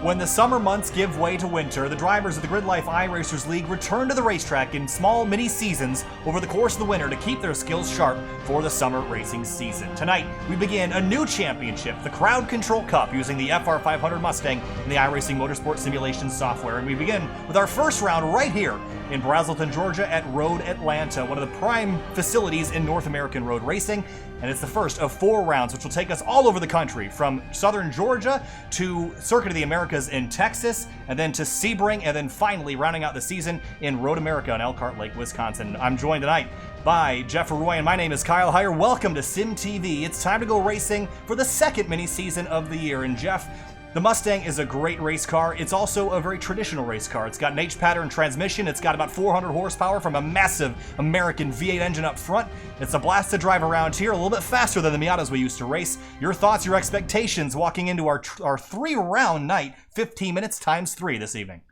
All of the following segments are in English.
When the summer months give way to winter, the drivers of the Grid Life iRacers League return to the racetrack in small mini-seasons over the course of the winter to keep their skills sharp for the summer racing season. Tonight, we begin a new championship, the Crowd Control Cup, using the FR500 Mustang and the iRacing Motorsport Simulation software. And we begin with our first round right here in Braselton, Georgia at Road Atlanta, one of the prime facilities in North American road racing. And it's the first of 4 rounds, which will take us all over the country, from southern Georgia to Circuit of the Americas in Texas, and then to Sebring, and then finally rounding out the season in Road America in Elkhart Lake, Wisconsin. I'm joined tonight by Jeff Roy, and my name is Kyle Heyer. Welcome to Sim TV. It's time to go racing for the second mini-season of the year. And Jeff, the Mustang is a great race car. It's also a very traditional race car. It's got an H-pattern transmission. It's got about 400 horsepower from a massive American V8 engine up front. It's a blast to drive around here, a little bit faster than the Miatas we used to race. Your thoughts, your expectations walking into our 3-round night, 15 minutes times 3 this evening?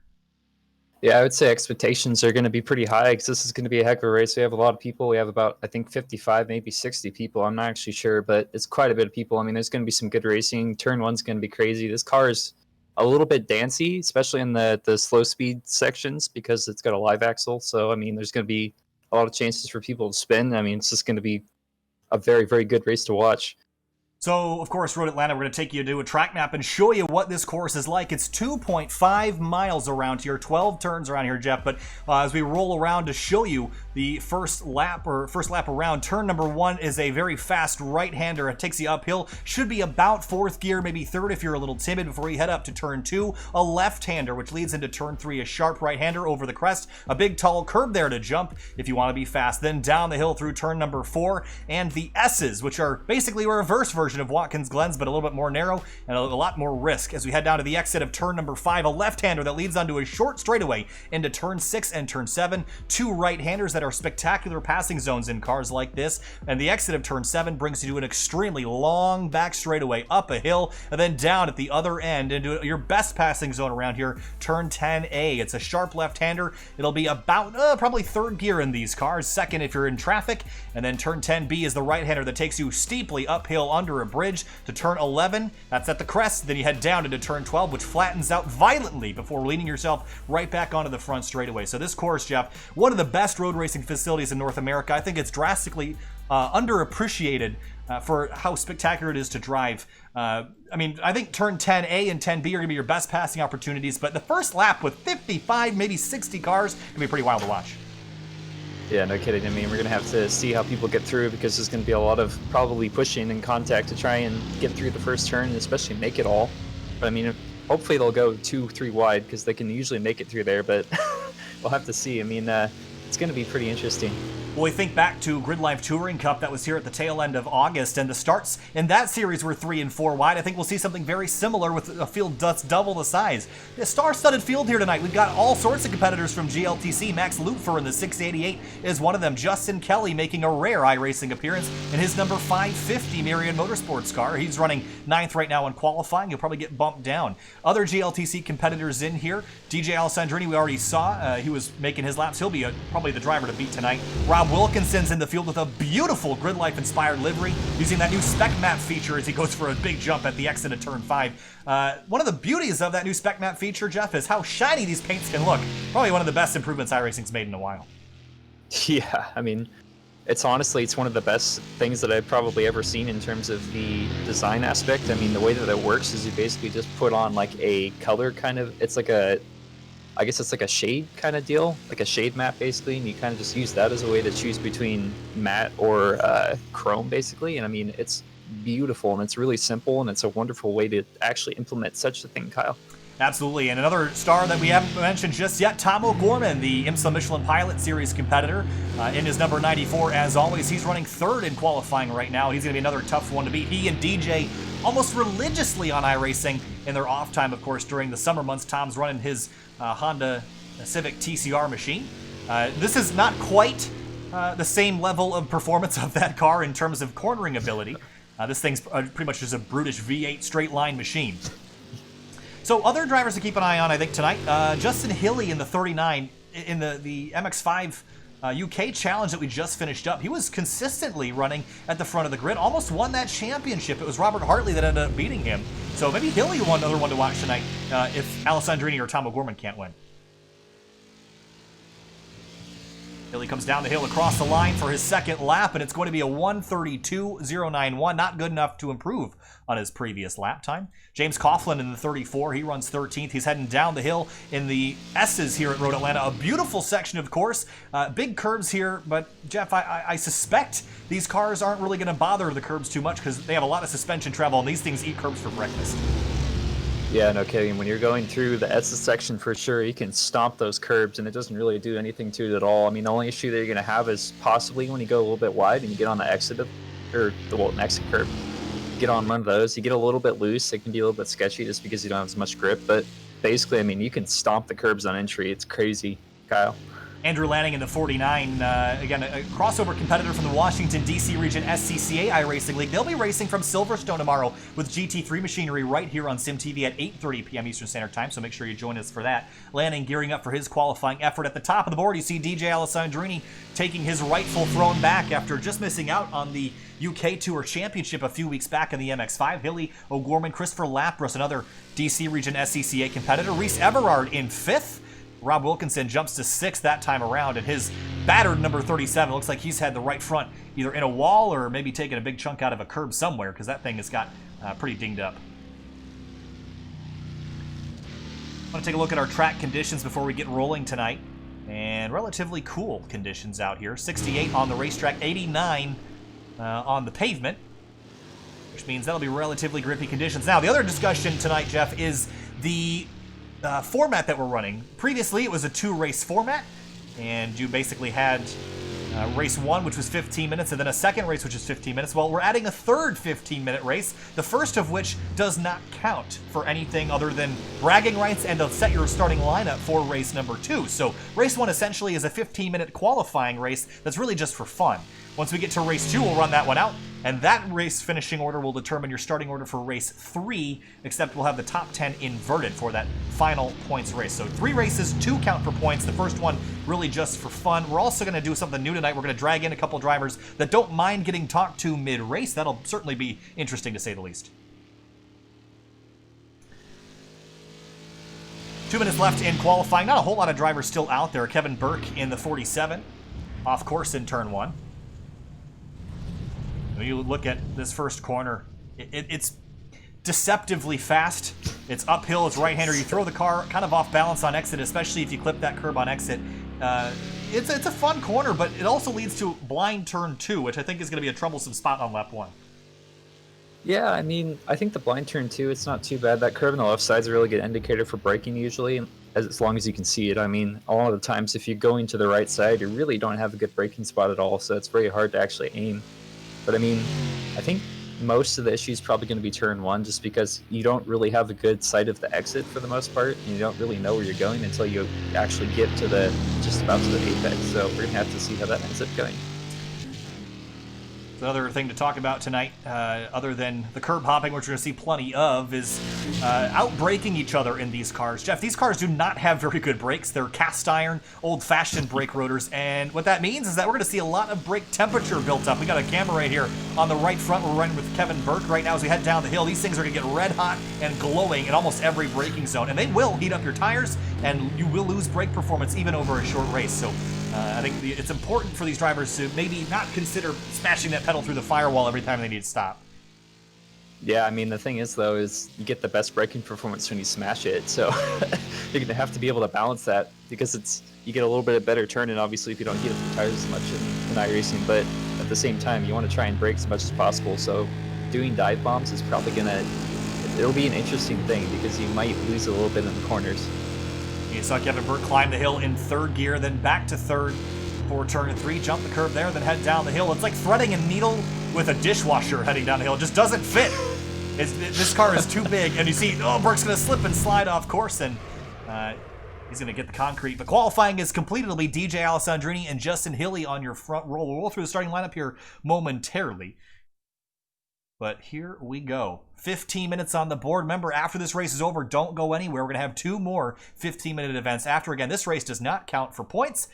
Yeah, I would say expectations are going to be pretty high because this is going to be a heck of a race. We have a lot of people. We have about, I think, 55, maybe 60 people. I'm not actually sure, but it's quite a bit of people. I mean, there's going to be some good racing. Turn 1's going to be crazy. This car is a little bit dancy, especially in the slow speed sections because it's got a live axle. So, I mean, there's going to be a lot of chances for people to spin. I mean, it's just going to be a very, very good race to watch. So, of course, Road Atlanta, we're going to take you to a track map and show you what this course is like. It's 2.5 miles around here, 12 turns around here, Jeff. But as we roll around to show you the first lap around, turn number 1 is a very fast right-hander. It takes you uphill. Should be about 4th gear, maybe 3rd if you're a little timid before you head up to turn 2. A left-hander, which leads into turn 3, a sharp right-hander over the crest. A big, tall curb there to jump if you want to be fast. Then down the hill through turn number 4. And the S's, which are basically a reverse version of Watkins Glen's, but a little bit more narrow and a lot more risk. As we head down to the exit of turn number 5, a left-hander that leads onto a short straightaway into turn 6 and turn 7. 2 right-handers that are spectacular passing zones in cars like this. And the exit of turn 7 brings you to an extremely long back straightaway up a hill and then down at the other end into your best passing zone around here, turn 10A. It's a sharp left-hander. It'll be about probably 3rd gear in these cars, 2nd if you're in traffic. And then turn 10B is the right-hander that takes you steeply uphill under a bridge to turn 11. That's at the crest. Then you head down into turn 12, which flattens out violently before leaning yourself right back onto the front straightaway. So this course, Jeff, one of the best road racing facilities in North America. I think it's drastically underappreciated for how spectacular it is to drive. I mean, I think turn 10A and 10B are going to be your best passing opportunities, but the first lap with 55, maybe 60 cars, can be pretty wild to watch. Yeah, no kidding. I mean, we're going to have to see how people get through because there's going to be a lot of probably pushing and contact to try and get through the first turn and especially make it all. But I mean, hopefully they'll go 2-3 wide because they can usually make it through there, but we'll have to see. I mean, it's going to be pretty interesting. Well, we think back to Grid Life Touring Cup that was here at the tail end of August, and the starts in that series were 3 and 4 wide. I think we'll see something very similar with a field that's double the size. A star-studded field here tonight. We've got all sorts of competitors from GLTC. Max Lupfer in the 688 is one of them. Justin Kelly making a rare iRacing appearance in his number 550 Murican Motorsports car. He's running 9th right now in qualifying. He'll probably get bumped down. Other GLTC competitors in here. DJ Alessandrini we already saw. He was making his laps. He'll be probably the driver to beat tonight. Rob Wilkinson's in the field with a beautiful Grid Life inspired livery, using that new spec map feature as he goes for a big jump at the exit of turn 5. One of the beauties of that new spec map feature, Jeff, is how shiny these paints can look. Probably one of the best improvements iRacing's made in a while. Yeah, I mean, it's one of the best things that I've probably ever seen in terms of the design aspect. I mean, the way that it works is you basically just put on like a color kind of, I guess it's like a shade kind of deal, like a shade map basically, and you kind of just use that as a way to choose between matte or chrome basically. And I mean, it's beautiful and it's really simple and it's a wonderful way to actually implement such a thing, Kyle. Absolutely, and another star that we haven't mentioned just yet, Tom O'Gorman, the IMSA Michelin Pilot Series competitor, in his number 94. As always, he's running 3rd in qualifying right now. He's going to be another tough one to beat. He and DJ almost religiously on iRacing in their off time, of course, during the summer months. Tom's running his Honda Civic TCR machine. This is not quite the same level of performance of that car in terms of cornering ability. This thing's pretty much just a brutish V8 straight line machine. So other drivers to keep an eye on, I think, tonight. Justin Hilly in the 39, in the MX-5 UK Challenge that we just finished up. He was consistently running at the front of the grid, almost won that championship. It was Robert Hartley that ended up beating him. So maybe he'll be another one to watch tonight if Alessandrini or Tom O'Gorman can't win. Hilly comes down the hill across the line for his second lap, and it's going to be a 1:32.091. Not good enough to improve on his previous lap time. James Coughlin in the 34. He runs 13th. He's heading down the hill in the S's here at Road Atlanta. A beautiful section of course. Big curbs here, but Jeff, I suspect these cars aren't really going to bother the curbs too much because they have a lot of suspension travel, and these things eat curbs for breakfast. Yeah, no kidding. When you're going through the S's section, for sure, you can stomp those curbs, and it doesn't really do anything to it at all. I mean, the only issue that you're going to have is possibly when you go a little bit wide and you get on the exit of, or the exit curb, get on one of those, you get a little bit loose. It can be a little bit sketchy just because you don't have as much grip. But basically, I mean, you can stomp the curbs on entry. It's crazy, Kyle. Andrew Lanning in the 49, again, a crossover competitor from the Washington, D.C. region SCCA iRacing League. They'll be racing from Silverstone tomorrow with GT3 machinery right here on SimTV at 8:30 p.m. Eastern Standard Time, so make sure you join us for that. Lanning gearing up for his qualifying effort. At the top of the board, you see DJ Alessandrini taking his rightful throne back after just missing out on the UK Tour Championship a few weeks back in the MX-5. Hilly, O'Gorman, Christopher Lapras, another D.C. region SCCA competitor. Reese Everard in 5th. Rob Wilkinson jumps to 6th that time around, and his battered number 37 looks like he's had the right front either in a wall or maybe taken a big chunk out of a curb somewhere because that thing has got pretty dinged up. I want to take a look at our track conditions before we get rolling tonight. And relatively cool conditions out here. 68 on the racetrack, 89 on the pavement, which means that'll be relatively grippy conditions. Now, the other discussion tonight, Jeff, is the format that we're running. Previously, it was a 2-race format, and you basically had race 1, which was 15 minutes, and then a second race, which is 15 minutes. Well, we're adding a third 15-minute race, the first of which does not count for anything other than bragging rights and to set your starting lineup for race number 2. So race 1 essentially is a 15-minute qualifying race that's really just for fun. Once we get to race 2, we'll run that one out, and that race finishing order will determine your starting order for race 3, except we'll have the top 10 inverted for that final points race. So 3 races, 2 count for points. The first one really just for fun. We're also going to do something new tonight. We're going to drag in a couple drivers that don't mind getting talked to mid-race. That'll certainly be interesting to say the least. 2 minutes left in qualifying. Not a whole lot of drivers still out there. Kevin Burke in the 47, off course in turn 1. When you look at this first corner, it's deceptively fast. It's uphill, it's right-hander. You throw the car kind of off balance on exit, especially if you clip that curb on exit. It's a fun corner, but it also leads to blind turn 2, which I think is going to be a troublesome spot on lap 1. Yeah, I mean, I think the blind turn 2, it's not too bad. That curve on the left side is a really good indicator for braking usually, as long as you can see it. I mean, a lot of the times if you're going to the right side, you really don't have a good braking spot at all, so it's very hard to actually aim. But I mean, I think most of the issue is probably going to be turn 1, just because you don't really have a good sight of the exit for the most part, and you don't really know where you're going until you actually get to just about to the apex. So we're going to have to see how that ends up going. Another thing to talk about tonight, other than the curb hopping, which we're going to see plenty of, is out-braking each other in these cars. Jeff, these cars do not have very good brakes. They're cast iron, old-fashioned brake rotors, and what that means is that we're going to see a lot of brake temperature built up. We got a camera right here on the right front. We're running with Kevin Burke right now as we head down the hill. These things are going to get red hot and glowing in almost every braking zone, and they will heat up your tires, and you will lose brake performance even over a short race. So I think it's important for these drivers to maybe not consider smashing that pedal through the firewall every time they need to stop. Yeah, I mean, the thing is, though, is you get the best braking performance when you smash it. So you're going to have to be able to balance that, because you get a little bit of better turn-in, obviously, if you don't heat up the tires as much in iRacing. But at the same time, you want to try and brake as much as possible. So doing dive bombs is probably it'll be an interesting thing, because you might lose a little bit in the corners. You saw Kevin Burke climb the hill in 3rd gear, then back to 3rd for turn 3, jump the curve there, then head down the hill. It's like threading a needle with a dishwasher heading down the hill. It just doesn't fit. This car is too big, and you see, Burke's going to slip and slide off course, and he's going to get the concrete. But qualifying is complete. It'll be DJ Alessandrini and Justin Hilly on your front row. We'll roll through the starting lineup here momentarily. But here we go. 15 minutes on the board. Remember, after this race is over, don't go anywhere. We're going to have 2 more 15-minute events after. Again, this race does not count for points.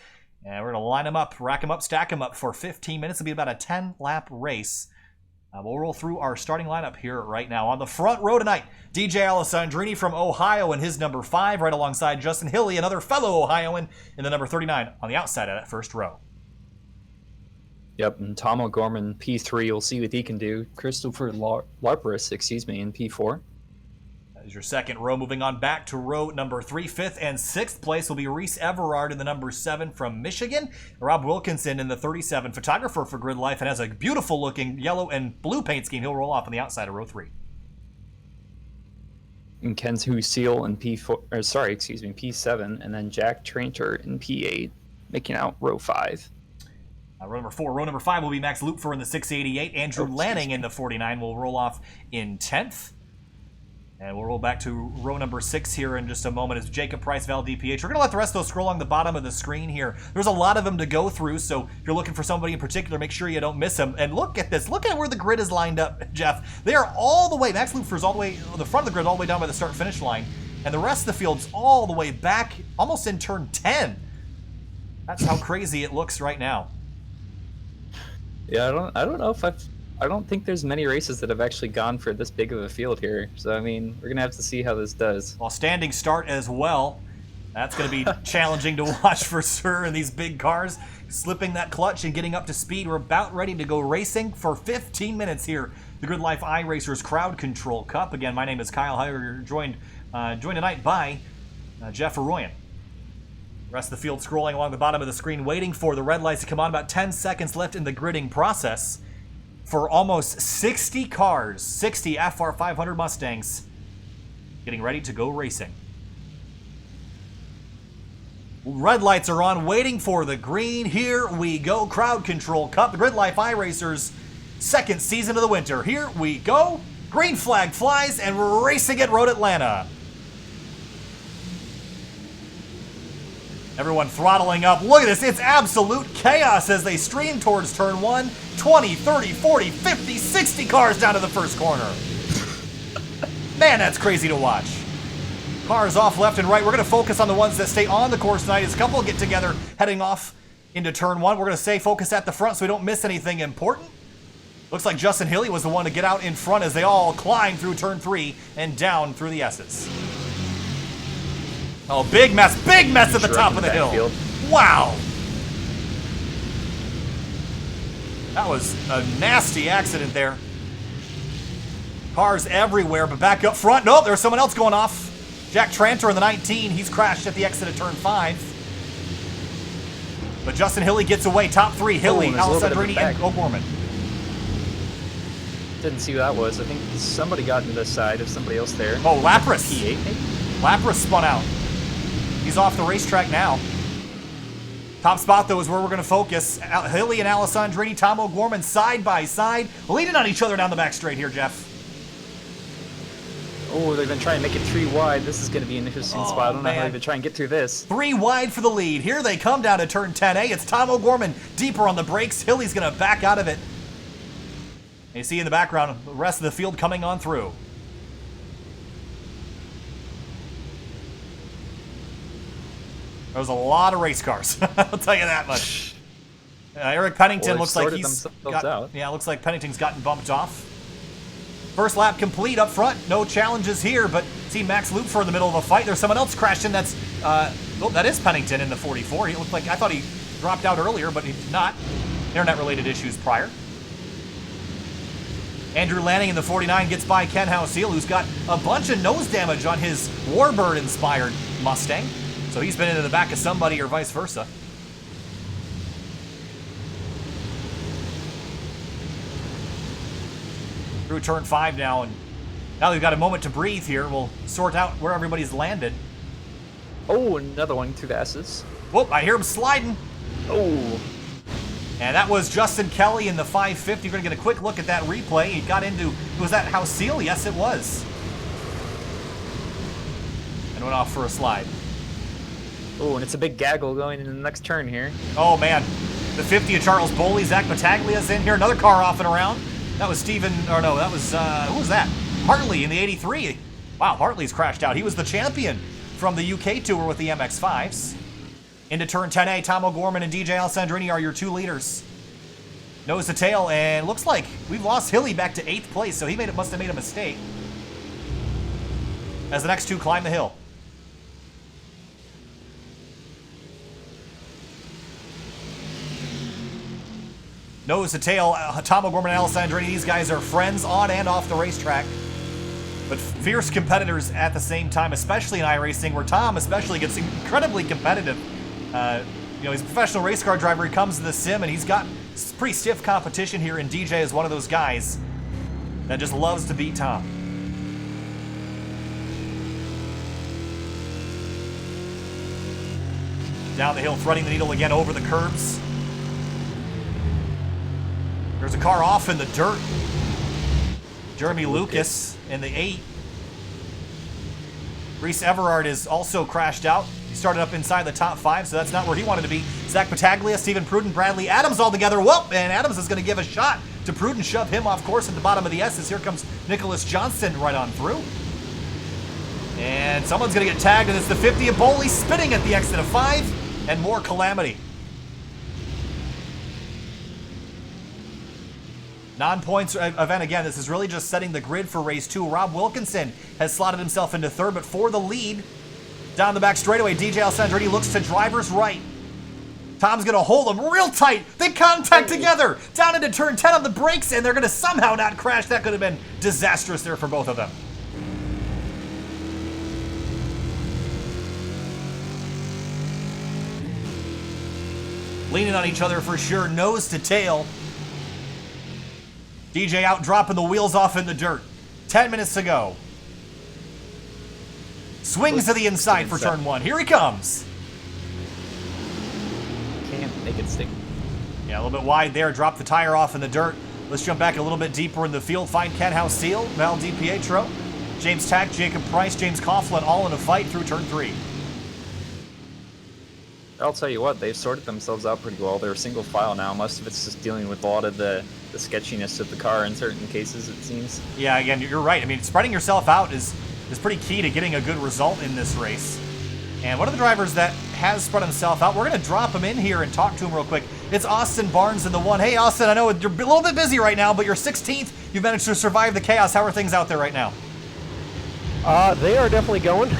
And we're going to line them up, rack them up, stack them up for 15 minutes. It'll be about a 10-lap race. We'll roll through our starting lineup here right now. On the front row tonight, DJ Alessandrini from Ohio in his number 5, right alongside Justin Hilly, another fellow Ohioan, in the number 39 on the outside of that first row. Yep, and Tom O'Gorman, P3, we'll see what he can do. Christopher Larpris, in P4. That is your second row. Moving on back to row number 3. 5th and 6th place will be Reese Everard in the number 7 from Michigan. Rob Wilkinson in the 37, photographer for Grid Life, and has a beautiful looking yellow and blue paint scheme. He'll roll off on the outside of row 3. And Ken's Husil in P7, and then Jack Tranter in P8, making out row 5. Row number 4. Row number 5 will be Max Lupfer in the 688. Andrew Lanning in the 49 will roll off in 10th. And we'll roll back to row number 6 here in just a moment as Jacob Price, Val DPH. We're going to let the rest of those scroll along the bottom of the screen here. There's a lot of them to go through, so if you're looking for somebody in particular, make sure you don't miss them. And look at this. Look at where the grid is lined up, Jeff. They are all the way, Max Lupfer's all the way, the front of the grid all the way down by the start-finish line. And the rest of the field's all the way back, almost in turn 10. That's how crazy it looks right now. Yeah, I don't know if I don't think there's many races that have actually gone for this big of a field here. So, I mean, we're going to have to see how this does. Well, standing start as well. That's going to be challenging to watch for sure in these big cars. Slipping that clutch and getting up to speed. We're about ready to go racing for 15 minutes here. The Grid Life iRacers Crowd Control Cup. Again, my name is Kyle Heyer, joined tonight by Jeff Arroyan. The rest of the field scrolling along the bottom of the screen, waiting for the red lights to come on. About 10 seconds left in the gridding process for almost 60 cars, 60 FR 500 Mustangs, getting ready to go racing. Red lights are on, waiting for the green. Here we go. Crowd Control Cup, the Grid Life iRacers, second season of the winter. Here we go. Green flag flies, and we're racing at Road Atlanta. Everyone throttling up. Look at this. It's absolute chaos as they stream towards turn 1. 20, 30, 40, 50, 60 cars down to the first corner. Man, that's crazy to watch. Cars off left and right. We're going to focus on the ones that stay on the course tonight as a couple get together heading off into turn 1. We're going to stay focused at the front so we don't miss anything important. Looks like Justin Hilly was the one to get out in front as they all climb through turn 3 and down through the S's. Oh, big mess at the top of the hill. Wow. That was a nasty accident there. Cars everywhere, but back up front. Nope, there's someone else going off. Jack Tranter in the 19. He's crashed at the exit of turn 5. But Justin Hilly gets away. Top 3, Hilly, Alessandrini, and O'Gorman. Didn't see who that was. I think somebody got into the side of somebody else there. Oh, Lapras. P8, maybe? Lapras spun out. He's off the racetrack now. Top spot, though, is where we're going to focus. Hilly and Alessandrini, Tom O'Gorman side by side, leaning on each other down the back straight here, Jeff. Oh, they've been trying to make it 3 wide. This is going to be an interesting spot. I don't know how they've been trying to get through this. 3 wide for the lead. Here they come down to turn 10A. It's Tom O'Gorman deeper on the brakes. Hilly's going to back out of it. And you see in the background the rest of the field coming on through. There was a lot of race cars. I'll tell you that much. Eric Pennington looks like he's got, yeah, looks like Pennington's gotten bumped off. First lap complete up front. No challenges here, but see Max Lupfer in the middle of a fight. There's someone else crashed in. That's oh, that is Pennington in the 44. He looked like, I thought he dropped out earlier, but he did not. Internet-related issues prior. Andrew Lanning in the 49 gets by Ken Houseal, who's got a bunch of nose damage on his Warbird-inspired Mustang. So he's been into the back of somebody or vice versa. Through turn 5 now, and now they've got a moment to breathe here. We'll sort out where everybody's landed. Oh, another one through the S's. Whoop, I hear him sliding. Oh. And that was Justin Kelly in the 550. You're going to get a quick look at that replay. He got into, was that Houseal? Yes, it was. And went off for a slide. Oh, and it's a big gaggle going into the next turn here. Oh, man. The 50 of Charles Boley. Zach Battaglia's in here. Another car off and around. That was Steven, or no, that was, who was that? Hartley in the 83. Wow, Hartley's crashed out. He was the champion from the UK tour with the MX-5s. Into turn 10A, Tom O'Gorman and DJ Alessandrini are your two leaders. Nose to tail, and looks like we've lost Hilly back to 8th place, so he must have made a mistake. As the next two climb the hill. Nose to tail, Tom O'Gorman and Alessandrini, these guys are friends on and off the racetrack. But fierce competitors at the same time, especially in iRacing, where Tom especially gets incredibly competitive. You know, he's a professional race car driver. He comes to the sim, and he's got pretty stiff competition here, and DJ is one of those guys that just loves to beat Tom. Down the hill, threading the needle again over the curbs. There's a car off in the dirt. Jeremy Lucas in the 8. Reese Everard is also crashed out. He started up inside the top 5, so that's not where he wanted to be. Zach Battaglia, Stephen Pruden, Bradley Adams all together. Whoop! And Adams is going to give a shot to Pruden, shove him off course at the bottom of the S's. Here comes Nicholas Johnson right on through. And someone's going to get tagged, and it's the 50 of Boley spinning at the exit of 5, and more calamity. Non-points event again. This is really just setting the grid for race 2. Rob Wilkinson has slotted himself into 3rd, but for the lead, down the back straightaway, DJ Alessandrini looks to driver's right. Tom's going to hold him real tight. They contact together down into turn 10 on the brakes, and they're going to somehow not crash. That could have been disastrous there for both of them. Leaning on each other for sure, nose to tail. DJ out, dropping the wheels off in the dirt. 10 minutes to go. Swings to the inside for turn 1. Here he comes. Can't make it stick. Yeah, a little bit wide there. Drop the tire off in the dirt. Let's jump back a little bit deeper in the field. Find Ken House-Seal, Val DiPietro, James Tack, Jacob Price, James Coughlin all in a fight through turn 3. I'll tell you what, they've sorted themselves out pretty well. They're single file now. Most of it's just dealing with a lot of the sketchiness of the car in certain cases, it seems. Yeah, again, you're right. I mean, spreading yourself out is pretty key to getting a good result in this race. And one of the drivers that has spread himself out, we're going to drop him in here and talk to him real quick. It's Austin Barnes in the 1. Hey, Austin, I know you're a little bit busy right now, but you're 16th. You've managed to survive the chaos. How are things out there right now? They are definitely going.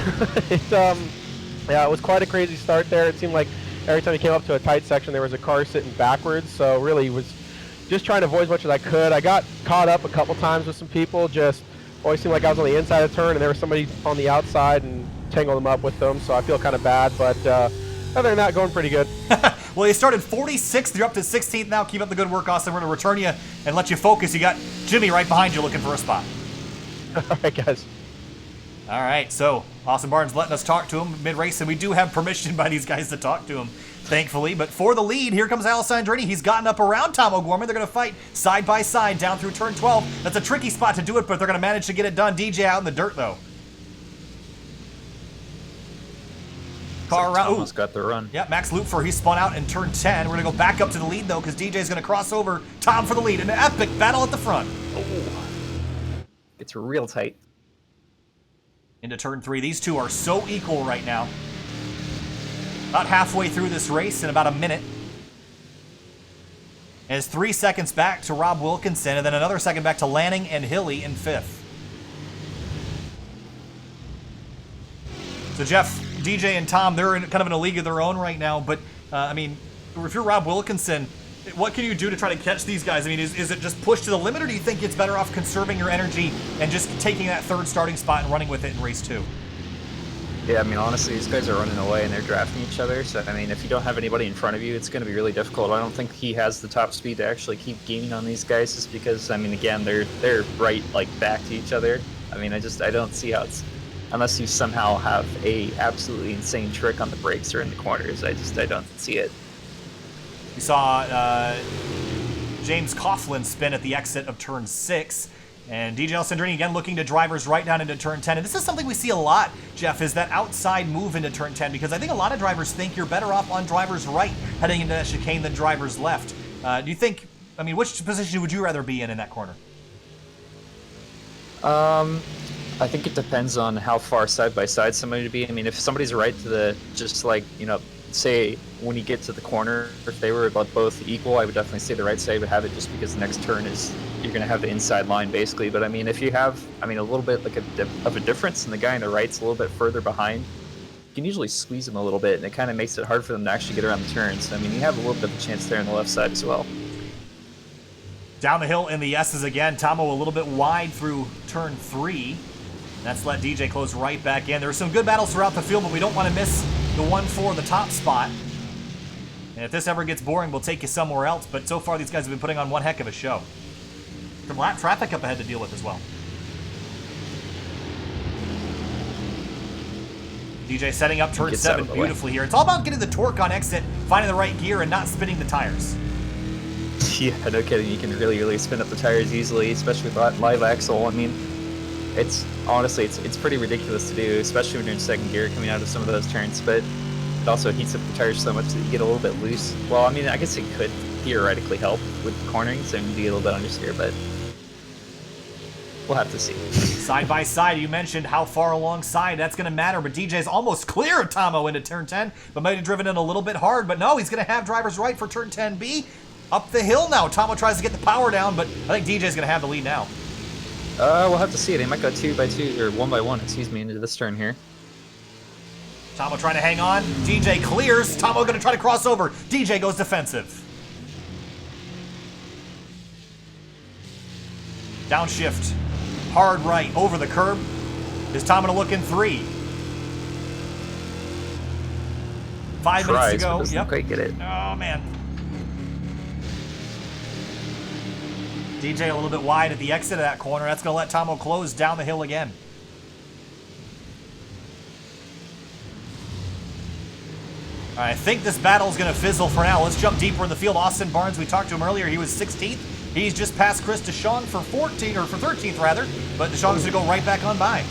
Yeah, it was quite a crazy start there. It seemed like every time you came up to a tight section, there was a car sitting backwards. So really was just trying to avoid as much as I could. I got caught up a couple times with some people. Just always seemed like I was on the inside of the turn, and there was somebody on the outside and tangled them up with them. So I feel kind of bad, but other than that, going pretty good. Well, you started 46th. You're up to 16th now. Keep up the good work, Austin. We're going to return you and let you focus. You got Jimmy right behind you looking for a spot. All right, guys. All right, so Austin Barnes letting us talk to him mid-race, and we do have permission by these guys to talk to him, thankfully. But for the lead, here comes Alessandrini. He's gotten up around Tom O'Gorman. They're going to fight side by side down through turn 12. That's a tricky spot to do it, but they're going to manage to get it done. DJ out in the dirt, though. Car around. Almost got the run. Yeah, Max Lupfer, he spun out in turn 10. We're going to go back up to the lead, though, because DJ's going to cross over Tom for the lead. An epic battle at the front. Oh. It's real tight. Into turn 3. These two are so equal right now. About halfway through this race in about a minute. And it's 3 seconds back to Rob Wilkinson, and then another second back to Lanning and Hilly in 5th. So Jeff, DJ and Tom, they're kind of in a league of their own right now, but I mean, if you're Rob Wilkinson, what can you do to try to catch these guys? I mean, is it just push to the limit, or do you think it's better off conserving your energy and just taking that 3rd starting spot and running with it in race 2? Yeah, I mean, honestly, these guys are running away and they're drafting each other. So, I mean, if you don't have anybody in front of you, it's going to be really difficult. I don't think he has the top speed to actually keep gaining on these guys, just because, I mean, again, they're right, like, back to each other. I mean, I don't see how it's, unless you somehow have a absolutely insane trick on the brakes or in the corners. I don't see it. We saw James Coughlin spin at the exit of turn 6. And DJ Alessandrini again looking to drivers right down into turn 10. And this is something we see a lot, Jeff, is that outside move into turn 10. Because I think a lot of drivers think you're better off on drivers right heading into that chicane than drivers left. Do you think, I mean, which position would you rather be in that corner? I think it depends on how far side by side somebody to be. I mean, if somebody's right to the, just like, you know, say when you get to the corner, if they were about both equal, I would definitely say the right side would have it, just because the next turn is you're going to have the inside line basically. But I mean, if you have, I mean, a little bit like of a difference, and the guy on the right's a little bit further behind, you can usually squeeze them a little bit, and it kind of makes it hard for them to actually get around the turns. I mean, you have a little bit of a chance there on the left side as well. Down the hill in the S's again. Tomo a little bit wide through turn 3. That's let DJ close right back in. There are some good battles throughout the field, but we don't want to miss the one for the top spot. And if this ever gets boring, we'll take you somewhere else. But so far, these guys have been putting on one heck of a show. Some lap traffic up ahead to deal with as well. DJ setting up turn 7 beautifully here. It's all about getting the torque on exit, finding the right gear, and not spinning the tires. Yeah, no kidding. You can really spin up the tires easily, especially with that live axle. I mean, it's honestly, it's pretty ridiculous to do, especially when you're in second gear coming out of some of those turns, but it also heats up the tires so much that you get a little bit loose. Well, I mean, I guess it could theoretically help with the cornering, so you get a little bit understeer, but we'll have to see. Side by side, you mentioned how far alongside, that's going to matter, but DJ's almost clear of Tomo into turn 10, but might have driven in a little bit hard, but no, he's going to have driver's right for turn 10B. Up the hill now, Tomo tries to get the power down, but I think DJ's going to have the lead now. We'll have to see. They might go 2 by 2, or 1 by 1, excuse me, into this turn here. Tomo trying to hang on. DJ clears. Tomo going to try to cross over. DJ goes defensive. Downshift. Hard right over the curb. Is Tomo to look in 3? 5 minutes to go. Doesn't quite get it. Oh, man. DJ a little bit wide at the exit of that corner. That's going to let Tomo close down the hill again. All right, I think this battle is going to fizzle for now. Let's jump deeper in the field. Austin Barnes, we talked to him earlier. He was 16th. He's just passed Chris DeShong for 13th rather. But DeShong's going to go right back on by.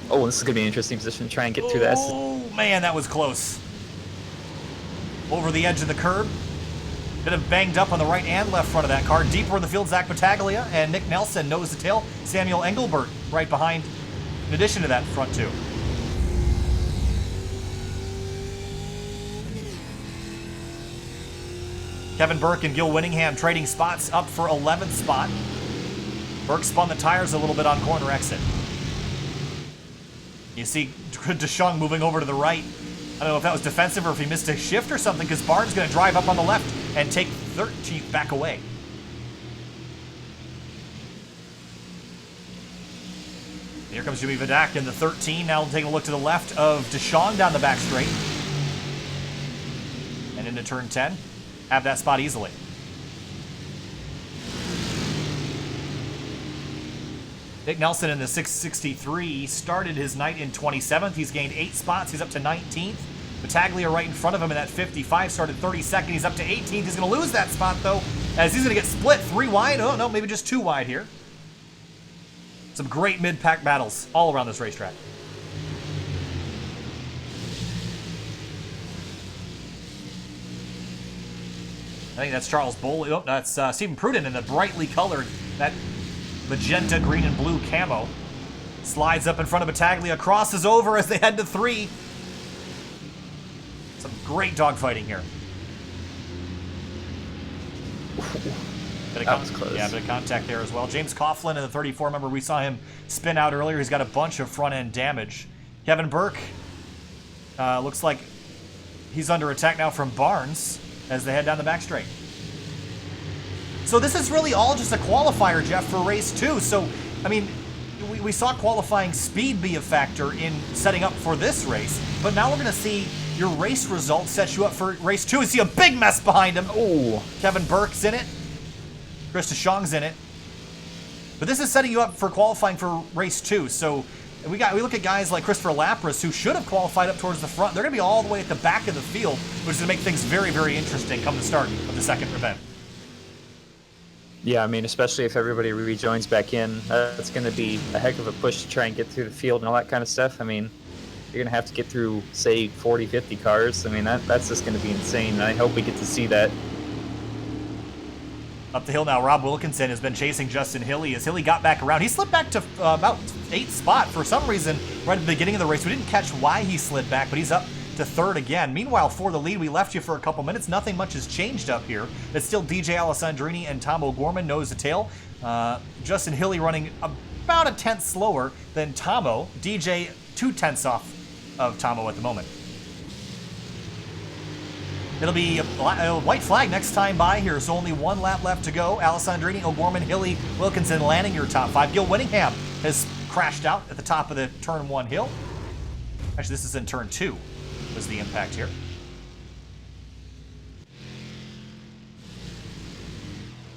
Oh, this is going to be an interesting position to try and get through that. Oh, man, that was close. Over the edge of the curb. Bit of banged up on the right and left front of that car. Deeper in the field, Zach Battaglia and Nick Nelson nose to tail. Samuel Engelbert right behind, in addition to that front two. Kevin Burke and Gil Winningham trading spots up for 11th spot. Burke spun the tires a little bit on corner exit. You see DeShong moving over to the right. I don't know if that was defensive or if he missed a shift or something, because Barnes going to drive up on the left and take 13th back away. Here comes Jimmy Vidak in the 13. Now taking a look to the left of DeShong down the back straight. And into turn 10. Have that spot easily. Nick Nelson in the 663 started his night in 27th. He's gained 8 spots. He's up to 19th. Battaglia right in front of him in that 55 started 32nd. He's up to 18th. He's going to lose that spot, though, as he's going to get split 3 wide. Oh, no, maybe just 2 wide here. Some great mid-pack battles all around this racetrack. I think that's Charles Boley. Oh, that's Stephen Pruden in the brightly colored, that magenta, green, and blue camo. Slides up in front of Battaglia, crosses over as they head to 3. Some great dogfighting here. That was close. Yeah, a bit of contact there as well. James Coughlin in the 34. Remember, we saw him spin out earlier. He's got a bunch of front-end damage. Kevin Burke looks like he's under attack now from Barnes as they head down the back straight. So this is really all just a qualifier, Jeff, for race 2. So, I mean, we saw qualifying speed be a factor in setting up for this race, but now we're going to see your race results set you up for race 2. You see a big mess behind him. Oh, Kevin Burke's in it. Chris DeShong's in it. But this is setting you up for qualifying for race 2. So we look at guys like Christopher Lapras, who should have qualified up towards the front. They're going to be all the way at the back of the field, which is going to make things very, very interesting come the start of the second event. Yeah, I mean, especially if everybody rejoins back in, that's going to be a heck of a push to try and get through the field and all that kind of stuff. I mean, you're going to have to get through, say, 40, 50 cars. I mean, that's just going to be insane, and I hope we get to see that. Up the hill now, Rob Wilkinson has been chasing Justin Hilly as Hilly got back around. He slipped back to about 8th spot for some reason right at the beginning of the race. We didn't catch why he slid back, but he's up to third again. Meanwhile, for the lead, we left you for a couple minutes. Nothing much has changed up here. It's still DJ Alessandrini and Tom O'Gorman nose to tail. Justin Hilly running about a tenth slower than Tomo. DJ 2/10 off of Tomo at the moment. It'll be a white flag next time by here, so only one lap left to go. Alessandrini, O'Gorman, Hilly, Wilkinson landing your top 5. Gil Winningham has crashed out at the top of the turn 1 hill. Actually, this is in turn 2 was the impact here.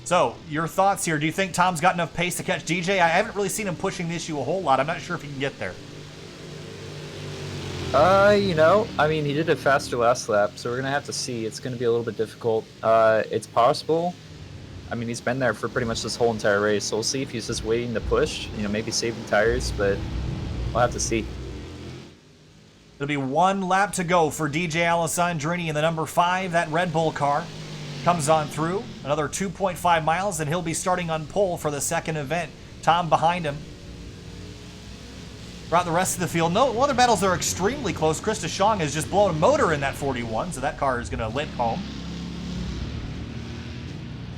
So, your thoughts here. Do you think Tom's got enough pace to catch DJ? I haven't really seen him pushing the issue a whole lot. I'm not sure if he can get there. You know, I mean, he did a faster last lap, so we're going to have to see. It's going to be a little bit difficult. It's possible. I mean, he's been there for pretty much this whole entire race, so we'll see if he's just waiting to push, you know, maybe saving tires, but we'll have to see. It'll be one lap to go for DJ Alessandrini in the number 5. That Red Bull car comes on through. Another 2.5 miles, and he'll be starting on pole for the second event. Tom behind him. Throughout the rest of the field, no other battles are extremely close. Chris DeShong has just blown a motor in that 41, so that car is going to limp home.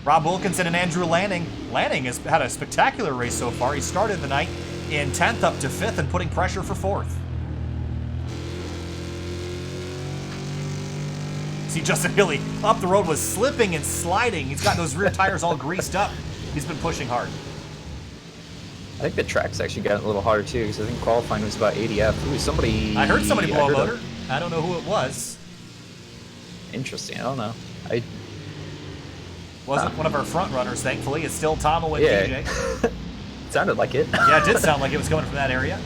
Rob Wilkinson and Andrew Lanning. Lanning has had a spectacular race so far. He started the night in 10th up to 5th and putting pressure for 4th. See Justin Hilly up the road was slipping and sliding. He's got those rear tires all greased up. He's been pushing hard. I think the track's actually gotten a little harder too, because I think qualifying was about 80 F. Ooh, somebody... I heard somebody blow a motor. I don't know who it was. Interesting, I don't know. Wasn't one of our front runners, thankfully. It's still Tomo and DJ. It sounded like it. Yeah, it did sound like it was coming from that area.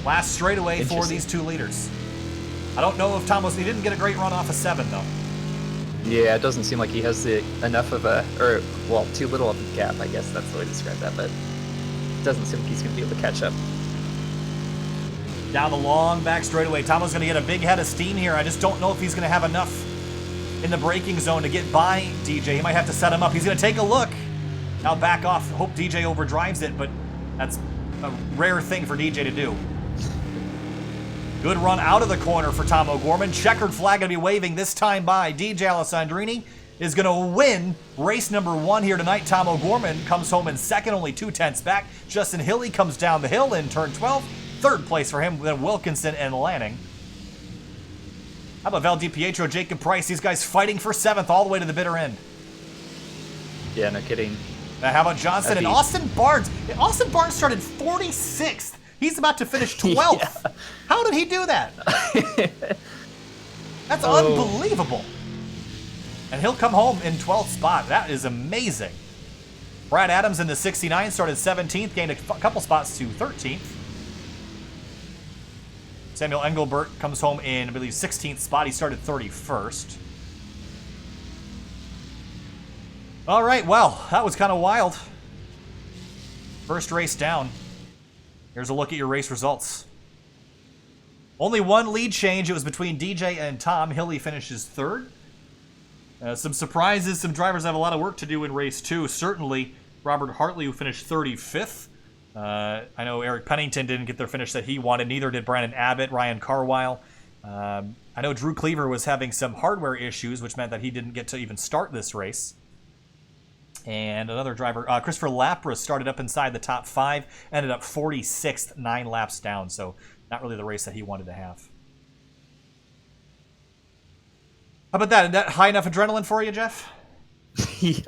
Last straightaway for these two leaders. I don't know if he didn't get a great run off of 7, though. Yeah, it doesn't seem like he has enough of a, or, well, too little of a gap, I guess that's the way to describe that, but it doesn't seem like he's going to be able to catch up. Down the long back straightaway. Tomo's going to get a big head of steam here. I just don't know if he's going to have enough in the braking zone to get by DJ. He might have to set him up. He's going to take a look. Now back off. Hope DJ overdrives it, but that's a rare thing for DJ to do. Good run out of the corner for Tom O'Gorman. Checkered flag going to be waving this time by DJ Alessandrini. Is going to win race number 1 here tonight. Tom O'Gorman comes home in second, only 2/10 back. Justin Hilly comes down the hill in turn 12. Third place for him, then Wilkinson and Lanning. How about Val DiPietro, Jacob Price? These guys fighting for 7th all the way to the bitter end. Yeah, no kidding. Now, how about Johnson and Austin Barnes? Austin Barnes started 46th. He's about to finish 12th. Yeah. How did he do that? That's unbelievable. And he'll come home in 12th spot. That is amazing. Brad Adams in the 69 started 17th, gained a couple spots to 13th. Samuel Engelbert comes home in, I believe, 16th spot. He started 31st. All right, well, that was kind of wild. First race down. Here's a look at your race results. Only one lead change. It was between DJ and Tom. Hilly finishes 3rd. Some surprises. Some drivers have a lot of work to do in race 2. Certainly, Robert Hartley, who finished 35th. I know Eric Pennington didn't get the finish that he wanted. Neither did Brandon Abbott, Ryan Carwile. I know Drew Cleaver was having some hardware issues, which meant that he didn't get to even start this race. And another driver, Christopher Lapras, started up inside the top 5, ended up 46th, 9 laps down. So not really the race that he wanted to have. How about that? Is that high enough adrenaline for you, Jeff? Yeah,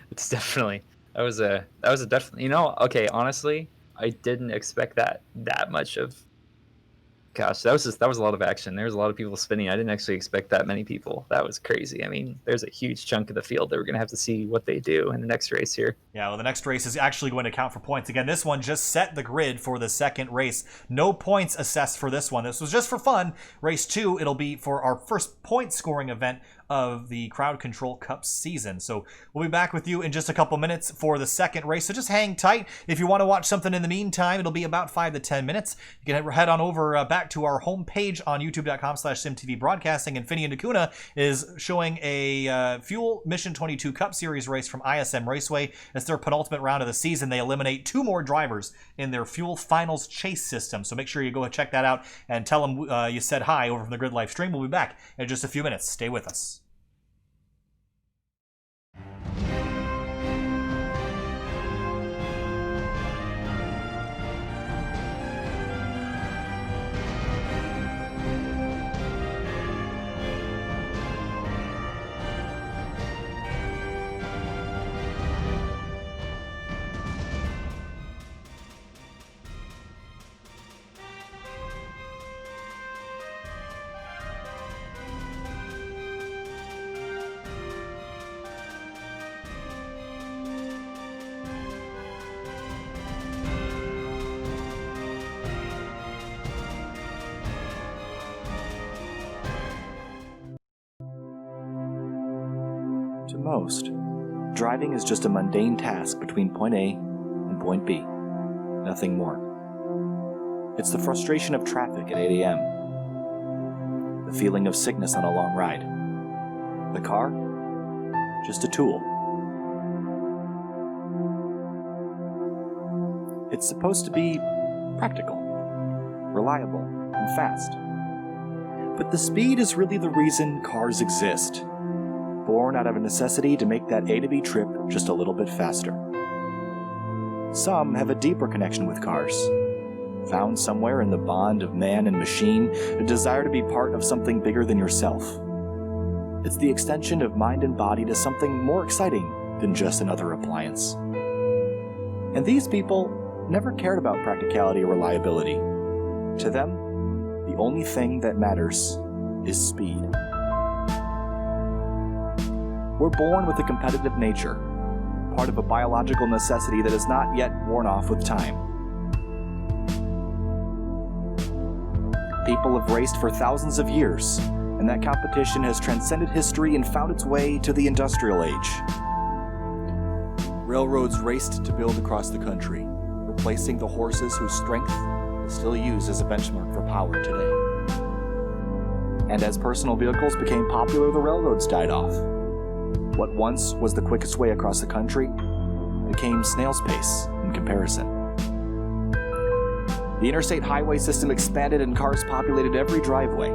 it's definitely. That was a definitely. You know, okay. Honestly, I didn't expect that much of. Gosh, that was a lot of action. There was a lot of people spinning. I didn't actually expect that many people. That was crazy. I mean, there's a huge chunk of the field that we're going to have to see what they do in the next race here. Yeah, well, the next race is actually going to count for points. Again, this one just set the grid for the second race. No points assessed for this one. This was just for fun. Race 2, it'll be for our first point scoring event of the Crowd Control Cup season. So we'll be back with you in just a couple minutes for the second race. So just hang tight. If you want to watch something in the meantime, it'll be about 5 to 10 minutes. You can head on over back back to our homepage on youtube.com/SimTV Broadcasting, and Finian Dakuna is showing a Fuel Mission 22 Cup Series race from ISM Raceway. It's their penultimate round of the season. They eliminate 2 more drivers in their Fuel Finals chase system. So make sure you go and check that out and tell them you said hi over from the Grid Life stream. We'll be back in just a few minutes. Stay with us. To most, driving is just a mundane task between point A and point B. Nothing more. It's the frustration of traffic at 8 a.m. The feeling of sickness on a long ride. The car? Just a tool. It's supposed to be practical, reliable, and fast. But the speed is really the reason cars exist. Born out of a necessity to make that A to B trip just a little bit faster. Some have a deeper connection with cars, found somewhere in the bond of man and machine, a desire to be part of something bigger than yourself. It's the extension of mind and body to something more exciting than just another appliance. And these people never cared about practicality or reliability. To them, the only thing that matters is speed. We're born with a competitive nature, part of a biological necessity that has not yet worn off with time. People have raced for thousands of years, and that competition has transcended history and found its way to the industrial age. Railroads raced to build across the country, replacing the horses whose strength is still used as a benchmark for power today. And as personal vehicles became popular, the railroads died off. What once was the quickest way across the country became snail's pace in comparison. The interstate highway system expanded and cars populated every driveway.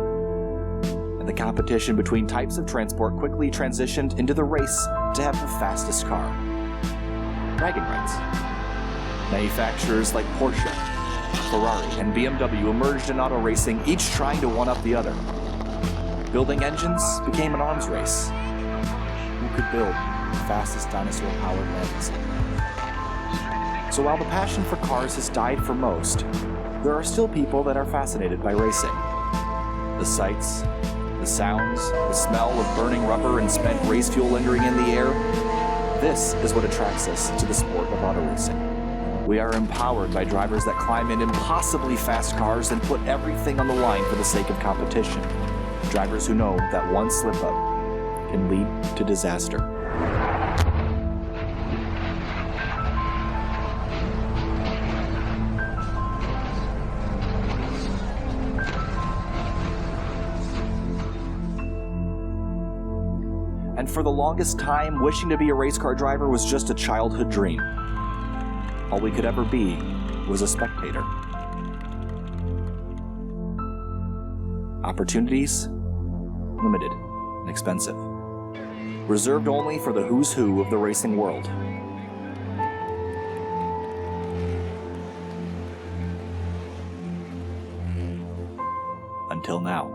And the competition between types of transport quickly transitioned into the race to have the fastest car. Bragging rights. Manufacturers like Porsche, Ferrari, and BMW emerged in auto racing, each trying to one-up the other. Building engines became an arms race. Who could build the fastest dinosaur-powered lens? So while the passion for cars has died for most, there are still people that are fascinated by racing. The sights, the sounds, the smell of burning rubber and spent race fuel lingering in the air, this is what attracts us to the sport of auto racing. We are empowered by drivers that climb in impossibly fast cars and put everything on the line for the sake of competition. Drivers who know that one slip-up can lead to disaster. And for the longest time, wishing to be a race car driver was just a childhood dream. All we could ever be was a spectator. Opportunities? Limited and expensive. Reserved only for the who's who of the racing world. Until now.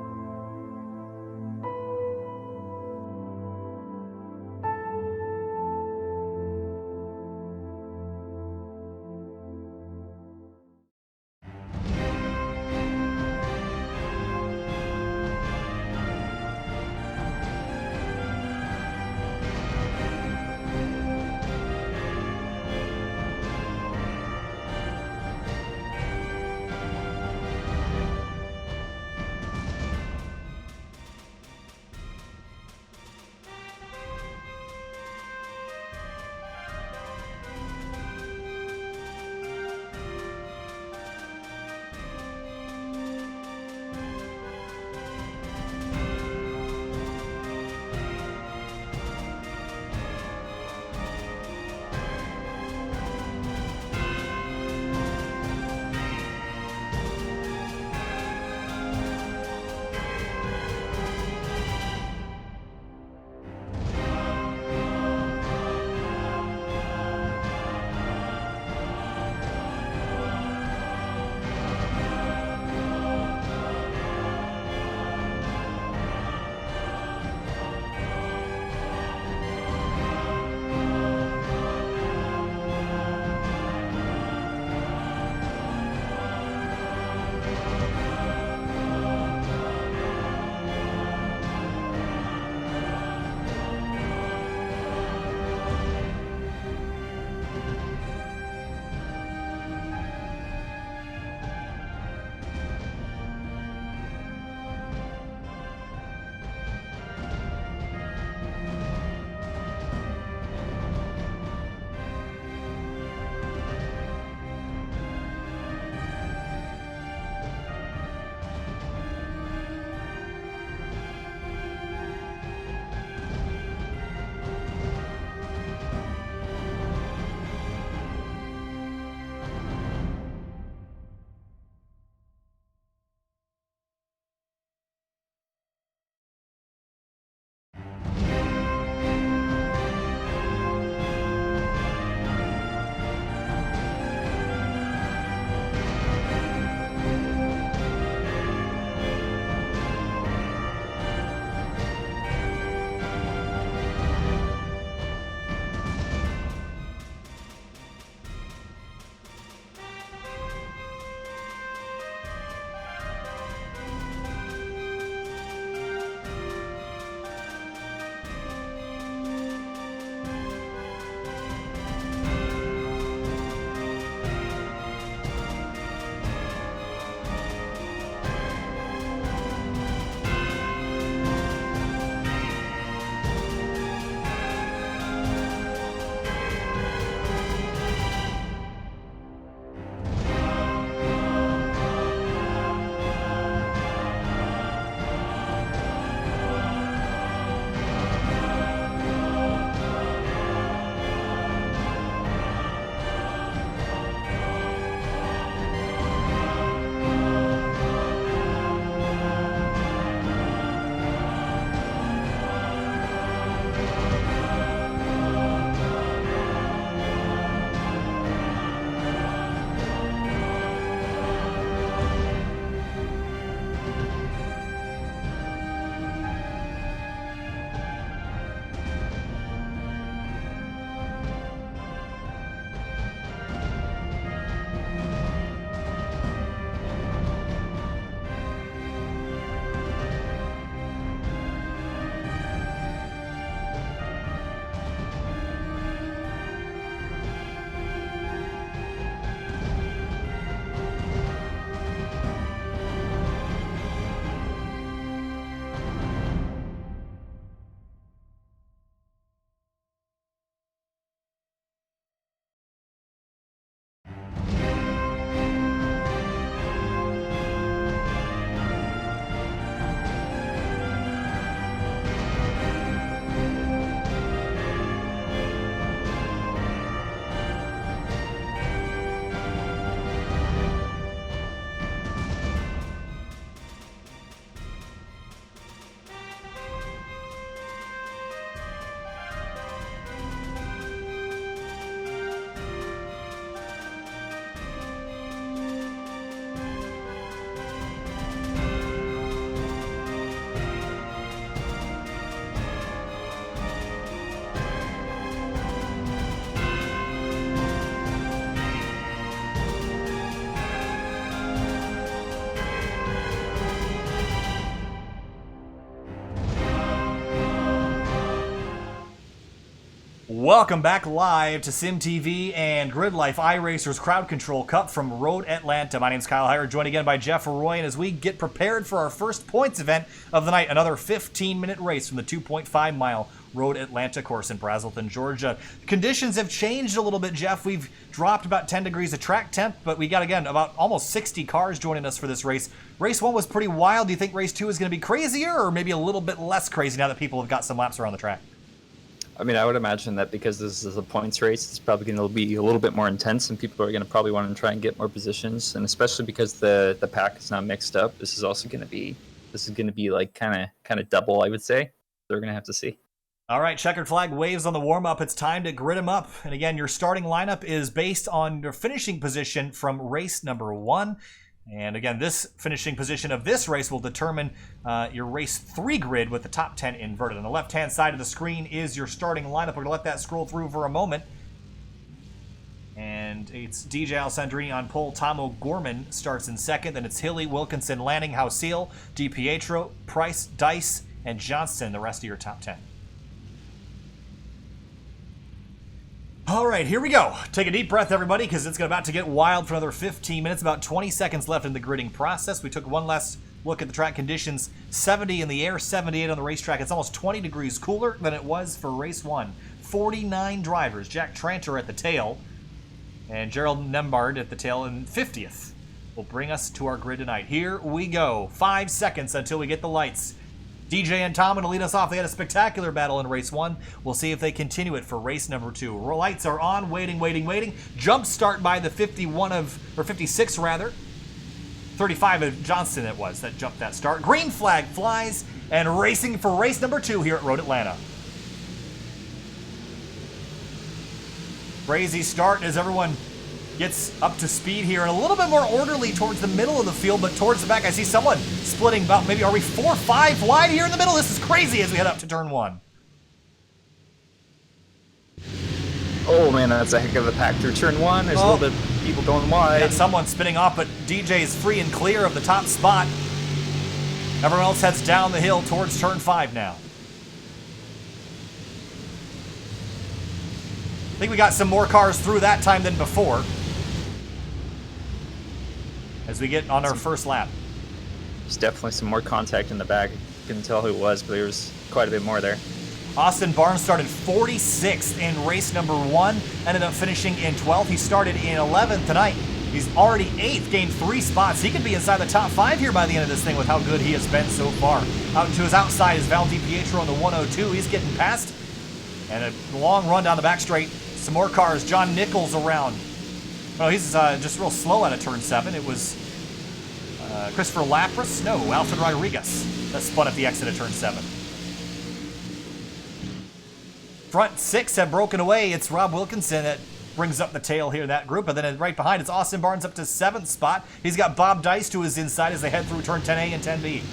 Welcome back live to SimTV and Grid Life iRacers Crowd Control Cup from Road Atlanta. My name's Kyle Heyer, joined again by Jeff Roy, and as we get prepared for our first points event of the night, another 15-minute race from the 2.5-mile Road Atlanta course in Brazelton, Georgia. Conditions have changed a little bit, Jeff. We've dropped about 10 degrees of track temp, but we got, again, about almost 60 cars joining us for this race. Race 1 was pretty wild. Do you think race 2 is going to be crazier, or maybe a little bit less crazy now that people have got some laps around the track? I mean, I would imagine that because this is a points race, it's probably going to be a little bit more intense, and people are going to probably want to try and get more positions. And especially because the pack is not mixed up, this is also going to be like kind of double, I would say. They're going to have to see. All right, checkered flag waves on the warm-up. It's time to grid them up. And again, your starting lineup is based on your finishing position from race number 1. And again, this finishing position of this race will determine your race 3 grid with the top 10 inverted. On the left-hand side of the screen is your starting lineup. We're going to let that scroll through for a moment. And it's DJ Alessandrini on pole. Tom O'Gorman starts in second. Then it's Hilly, Wilkinson, Lanning, Hausil, DiPietro, Price, Dice, and Johnston, the rest of your top 10. All right, here we go. Take a deep breath, everybody, because it's about to get wild for another 15 minutes. About 20 seconds left in the gridding process. We took one last look at the track conditions. 70 in the air, 78 on the racetrack. It's almost 20 degrees cooler than it was for race 1. 49 drivers. Jack Tranter at the tail, and Gerald Nembard at the tail in 50th. Will bring us to our grid tonight. Here we go. 5 seconds until we get the lights. DJ and Tom going to lead us off. They had a spectacular battle in race 1. We'll see if they continue it for race number 2. Lights are on, waiting. Jump start by the 56 rather. 35 of Johnston it was that jumped that start. Green flag flies, and racing for race number 2 here at Road Atlanta. Crazy start as everyone gets up to speed here and a little bit more orderly towards the middle of the field, but towards the back I see someone splitting about, maybe are we 4 or 5 wide here in the middle? This is crazy as we head up to turn 1. Oh man, that's a heck of a pack through turn 1. There's a little bit of people going wide. Yeah, someone spinning off, but DJ's free and clear of the top spot. Everyone else heads down the hill towards turn 5 now. I think we got some more cars through that time than before as we get on our first lap. There's definitely some more contact in the back. Couldn't tell who it was, but there was quite a bit more there. Austin Barnes started 46th in race number 1, ended up finishing in 12th. He started in 11th tonight. He's already 8th, gained 3 spots. He could be inside the top 5 here by the end of this thing with how good he has been so far. Out to his outside is Val DiPietro on the 102. He's getting past. And a long run down the back straight. Some more cars. John Nichols around. Oh, he's just real slow out of turn 7. It was Christopher Lapras. No, Alfred Rodriguez that spun at the exit of turn 7. Front 6 have broken away. It's Rob Wilkinson that brings up the tail here in that group. And then right behind, it's Austin Barnes up to 7th spot. He's got Bob Dice to his inside as they head through turn 10A and 10B.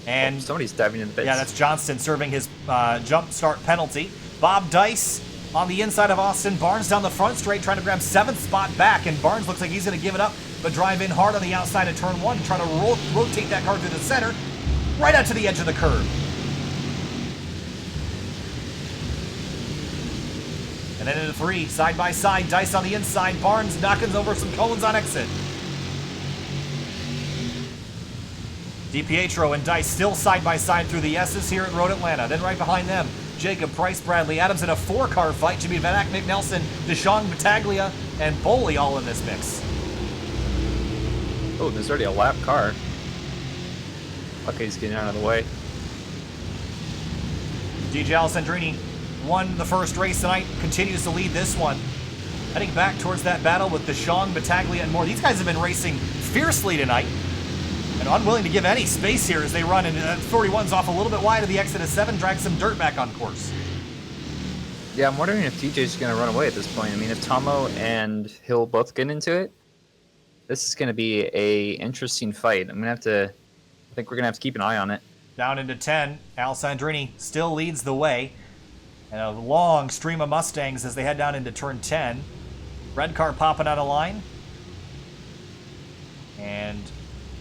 And somebody's diving in the pits. Yeah, that's Johnston serving his jump start penalty. Bob Dice on the inside of Austin Barnes down the front straight, trying to grab 7th spot back. And Barnes looks like he's going to give it up, but drive in hard on the outside of turn 1, trying to rotate that car through the center, right out to the edge of the curve. And then into 3, side by side, Dice on the inside, Barnes knocking over some cones on exit. DiPietro and Dice still side by side through the S's here at Road Atlanta. Then right behind them, Jacob Price, Bradley Adams in a 4-car fight. Jimmy Van Ack, Nick Nelson, Deshaun Battaglia, and Boley all in this mix. Oh, there's already a lap car. Lucky he's getting out of the way. DJ Alessandrini won the first race tonight, continues to lead this one. Heading back towards that battle with Deshaun Battaglia and more. These guys have been racing fiercely tonight, and unwilling to give any space here as they run, and 41's off a little bit wide of the exit of 7, drags some dirt back on course. Yeah, I'm wondering if DJ's going to run away at this point. I mean, if Tomo and Hill both get into it, this is going to be a interesting fight. I think we're going to have to keep an eye on it. Down into 10, Alessandrini still leads the way. And a long stream of Mustangs as they head down into turn 10. Red car popping out of line. And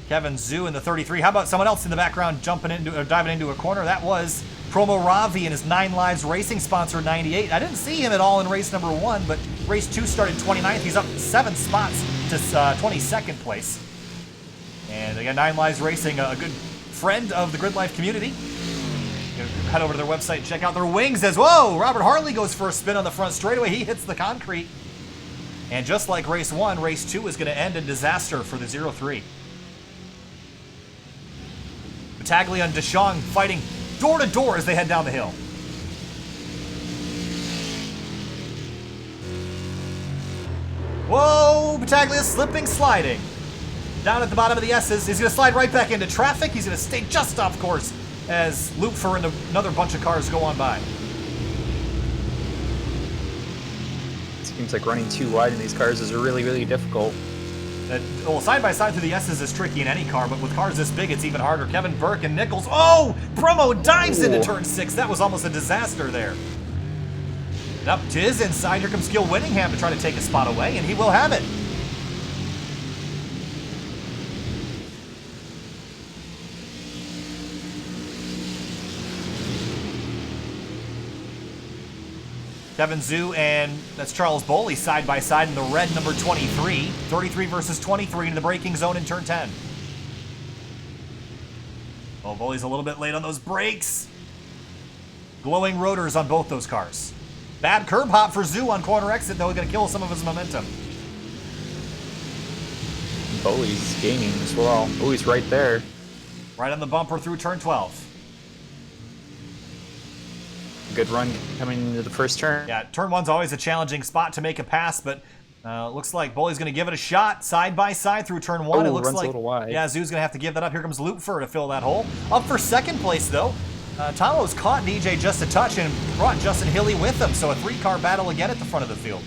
Kevin Zoo in the 33. How about someone else in the background jumping into, diving into a corner? That was Promo Ravi and his 9 Lives Racing sponsor 98. I didn't see him at all in race number 1, but race 2 started 29th. He's up 7 spots to 22nd place. And again, 9 Lives Racing, a good friend of the Grid Life community. You can head over to their website and check out their wings as, whoa, Robert Harley goes for a spin on the front straightaway. He hits the concrete. And just like race 1, race 2 is going to end in disaster for the 0-3. Battaglia and Deschong fighting door to door as they head down the hill. Whoa, Battaglia slipping, sliding. Down at the bottom of the S's. He's going to slide right back into traffic. He's going to stay just off course as Lupfer and another bunch of cars go on by. Seems like running too wide in these cars is really, really difficult. Well, side-by-side through the S's is tricky in any car, but with cars this big, it's even harder. Kevin Burke and Nichols. Oh! Promo dives into turn 6. That was almost a disaster there. And up to his inside. Here comes Gil Whittingham to try to take a spot away, and he will have it. Kevin Zoo and that's Charles Boley side by side in the red number 23. 33 versus 23 in the braking zone in turn 10. Oh, Boley's a little bit late on those brakes. Glowing rotors on both those cars. Bad curb hop for Zoo on corner exit, though, going to kill some of his momentum. Boley's gaining as well. Oh, he's right there. Right on the bumper through turn 12. Good run coming into the first turn. Yeah, turn 1's always a challenging spot to make a pass, but looks like Boley's going to give it a shot side by side through turn 1. Oh, it looks runs like a little wide. Yeah, Zoo's going to have to give that up. Here comes Lupfer to fill that hole. Up for second place, though. Talos caught DJ just a touch and brought Justin Hilly with him, so a 3-car battle again at the front of the field.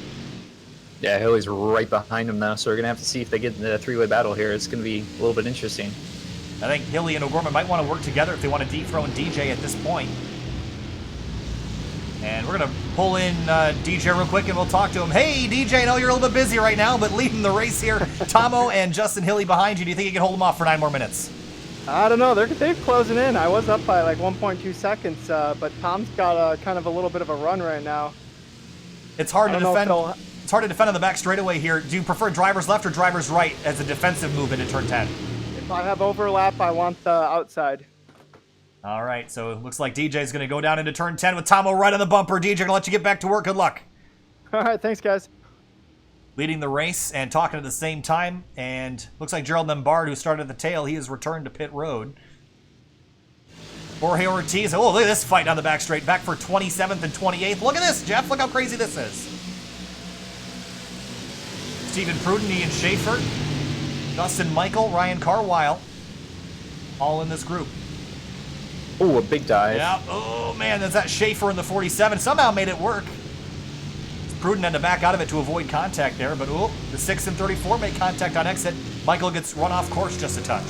Yeah, Hilly's right behind him now, so we're going to have to see if they get in the 3-way battle here. It's going to be a little bit interesting. I think Hilly and O'Gorman might want to work together if they want to dethrone DJ at this point. And we're going to pull in DJ real quick and we'll talk to him. Hey, DJ, I know you're a little bit busy right now, but leading the race here, Tomo and Justin Hilly behind you. Do you think you can hold them off for 9 more minutes? I don't know. They're closing in. I was up by like 1.2 seconds, but Tom's got kind of a little bit of a run right now. It's hard to defend. It's hard to defend on the back straightaway here. Do you prefer driver's left or driver's right as a defensive move into turn 10? If I have overlap, I want the outside. All right, so it looks like DJ's going to go down into turn 10 with Tomo right on the bumper. DJ, going to let you get back to work. Good luck. All right, thanks, guys. Leading the race and talking at the same time, and looks like Gerald Membard, who started at the tail, he has returned to pit road. Jorge Ortiz, oh, look at this fight down the back straight. Back for 27th and 28th. Look at this, Jeff. Look how crazy this is. Stephen Pruden, Ian Schaefer, Dustin Michael, Ryan Carwile, all in this group. Oh, a big dive. Yeah. Oh, man, that's that Schaefer in the 47. Somehow made it work. Pruden had to back out of it to avoid contact there, but oh, the 6 and 34 make contact on exit. Michael gets run off course just a touch.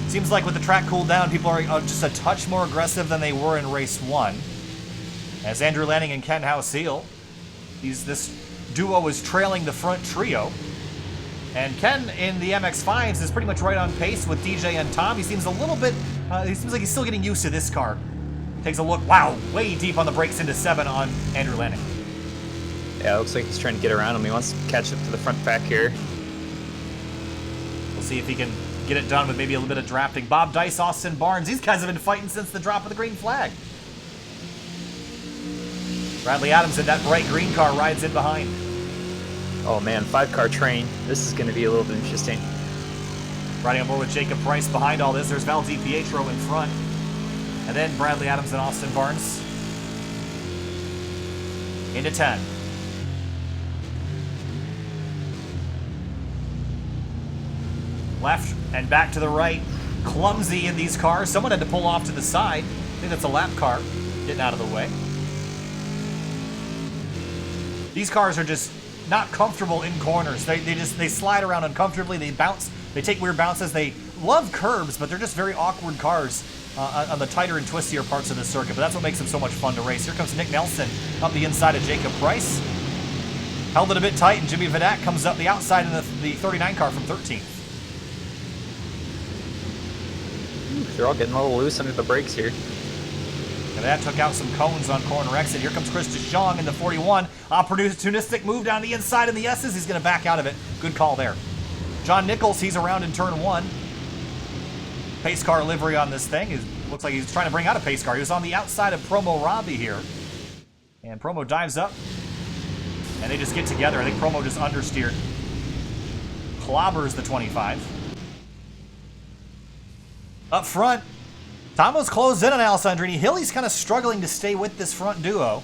Seems like with the track cooled down, people are just a touch more aggressive than they were in race 1. As Andrew Lanning and Ken House-Seal, this duo is trailing the front trio. And Ken in the MX-5s is pretty much right on pace with DJ and Tom. He seems a little bit, he seems like he's still getting used to this car. Takes a look, wow, way deep on the brakes into 7 on Andrew Lanning. Yeah, it looks like he's trying to get around him. He wants to catch up to the front pack here. We'll see if he can get it done with maybe a little bit of drafting. Bob Dice, Austin Barnes, these guys have been fighting since the drop of the green flag. Bradley Adams in that bright green car rides in behind. Oh man, 5-car train. This is going to be a little bit interesting. Riding on board with Jacob Price behind all this. There's Val DiPietro in front. And then Bradley Adams and Austin Barnes. Into 10. Left and back to the right. Clumsy in these cars. Someone had to pull off to the side. I think that's a lap car getting out of the way. These cars are just not comfortable in corners. They slide around uncomfortably. They bounce. They take weird bounces. They love curbs, but they're just very awkward cars on the tighter and twistier parts of the circuit, but that's what makes him so much fun to race. Here comes Nick Nelson up the inside of Jacob Price. Held it a bit tight, and Jimmy Vidat comes up the outside in the 39 car from 13th. They're all getting a little loose under the brakes here. And that took out some cones on corner exit. Here comes Chris DeShong in the 41. Opportunistic move down the inside in the S's. He's going to back out of it. Good call there. John Nichols, he's around in turn 1. Pace car livery on this thing. Looks like he's trying to bring out a pace car. He was on the outside of Promo Robbie here. And Promo dives up. And they just get together. I think Promo just understeered. Clobbers the 25. Up front, Tomo's closed in on Alessandrini. Hilly's kind of struggling to stay with this front duo.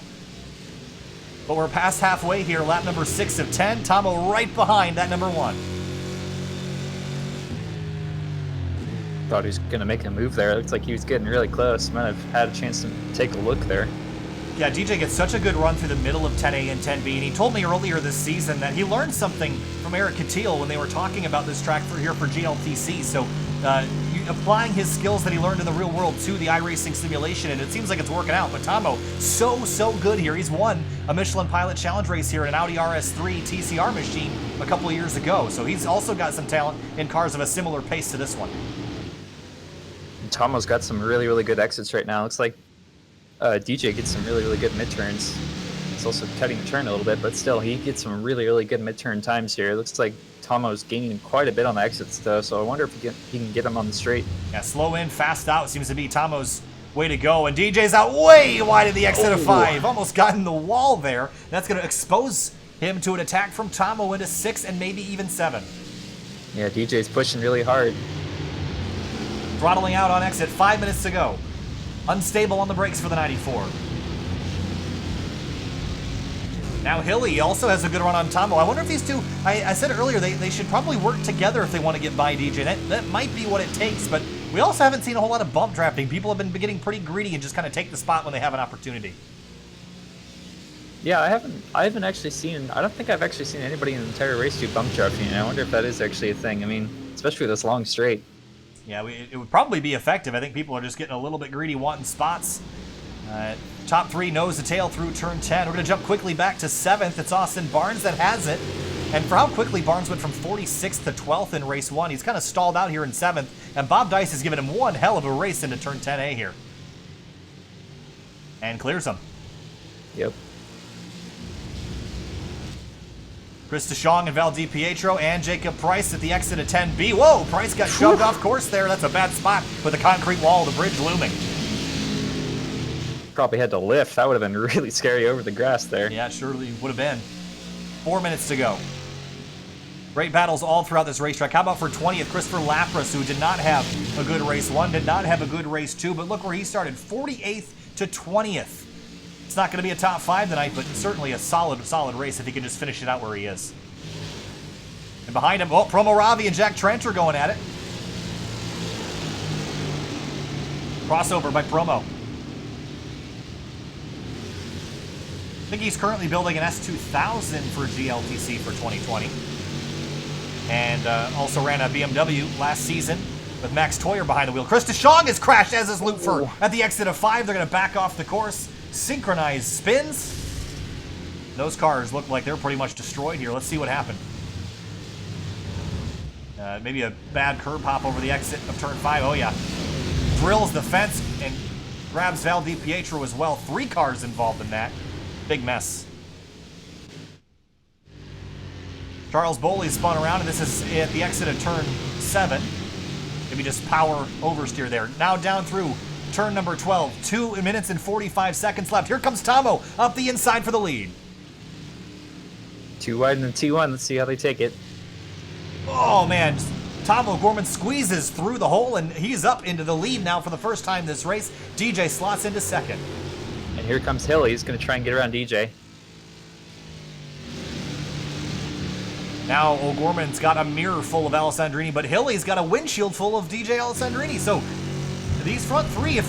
But we're past halfway here, lap number 6 of 10. Tomo right behind that number 1. Thought he was going to make a move there. It looks like he was getting really close. Might have had a chance to take a look there. Yeah, DJ gets such a good run through the middle of 10A and 10B, and he told me earlier this season that he learned something from Eric Catil when they were talking about this track for GLTC. So applying his skills that he learned in the real world to the iRacing simulation, and it seems like it's working out. But Tomo, so good here. He's won a Michelin Pilot Challenge race here in an Audi RS3 TCR machine a couple of years ago. So he's also got some talent in cars of a similar pace to this one. And Tomo's got some really good exits right now. Looks like DJ gets some really good mid-turns. He's also cutting the turn a little bit, but still, he gets some really good mid-turn times here. It looks like Tomo's gaining quite a bit on the exits, though, so I wonder if he can get him on the straight. Yeah, slow in, fast out seems to be Tomo's way to go, and DJ's out way wide of the exit of 5. Almost got in the wall there. That's going to expose him to an attack from Tomo into 6 and maybe even 7. Yeah, DJ's pushing really hard. Throttling out on exit, 5 minutes to go. Unstable on the brakes for the 94. Now Hilly also has a good run on Tomo. I wonder if these two, I said earlier, they should probably work together if they want to get by DJ. That might be what it takes, but we also haven't seen a whole lot of bump drafting. People have been getting pretty greedy and just kind of take the spot when they have an opportunity. Yeah, I haven't actually seen, I don't think I've actually seen anybody in the entire race do bump drafting, and I wonder if that is actually a thing. I mean, especially with this long straight. Yeah, it would probably be effective. I think people are just getting a little bit greedy, wanting spots. Top 3 nose to tail through turn 10. We're going to jump quickly back to 7th. It's Austin Barnes that has it. And for how quickly Barnes went from 46th to 12th in race 1, he's kind of stalled out here in 7th. And Bob Dice has given him one hell of a race into turn 10A here. And clears him. Yep. Chris DeShong and Val DiPietro and Jacob Price at the exit of 10B. Whoa, Price got shoved off course there. That's a bad spot with the concrete wall of the bridge looming. Probably had to lift. That would have been really scary over the grass there. Yeah, it surely would have been. 4 minutes to go. Great battles all throughout this racetrack. How about for 20th, Christopher Lapras, who did not have a good race 1, did not have a good race 2, but look where he started, 48th to 20th. It's not going to be a top 5 tonight, but certainly a solid race if he can just finish it out where he is. And behind him, oh, Promo Ravi and Jack Trent are going at it. Crossover by Promo. I think he's currently building an S2000 for GLTC for 2020. And also ran a BMW last season with Max Toyer behind the wheel. Chris DeShong has crashed, as is Lutfer. At the exit of 5, they're going to back off the course. Synchronized spins. Those cars look like they're pretty much destroyed here. Let's see what happened. Maybe a bad curb hop over the exit of turn 5. Oh, yeah. Drills the fence and grabs Val DiPietro as well. 3 cars involved in that. Big mess. Charles Boley spun around, and this is at the exit of turn 7. Maybe just power oversteer there. Now down through turn number 12. 2 minutes and 45 seconds left. Here comes Tomo up the inside for the lead. 2 wide and then 2-1. Let's see how they take it. Oh, man. Tomo Gorman squeezes through the hole, and he's up into the lead now for the first time this race. DJ slots into 2nd. And here comes Hilly. He's going to try and get around DJ. Now O'Gorman's got a mirror full of Alessandrini, but Hilly's got a windshield full of DJ Alessandrini. So these front 3, if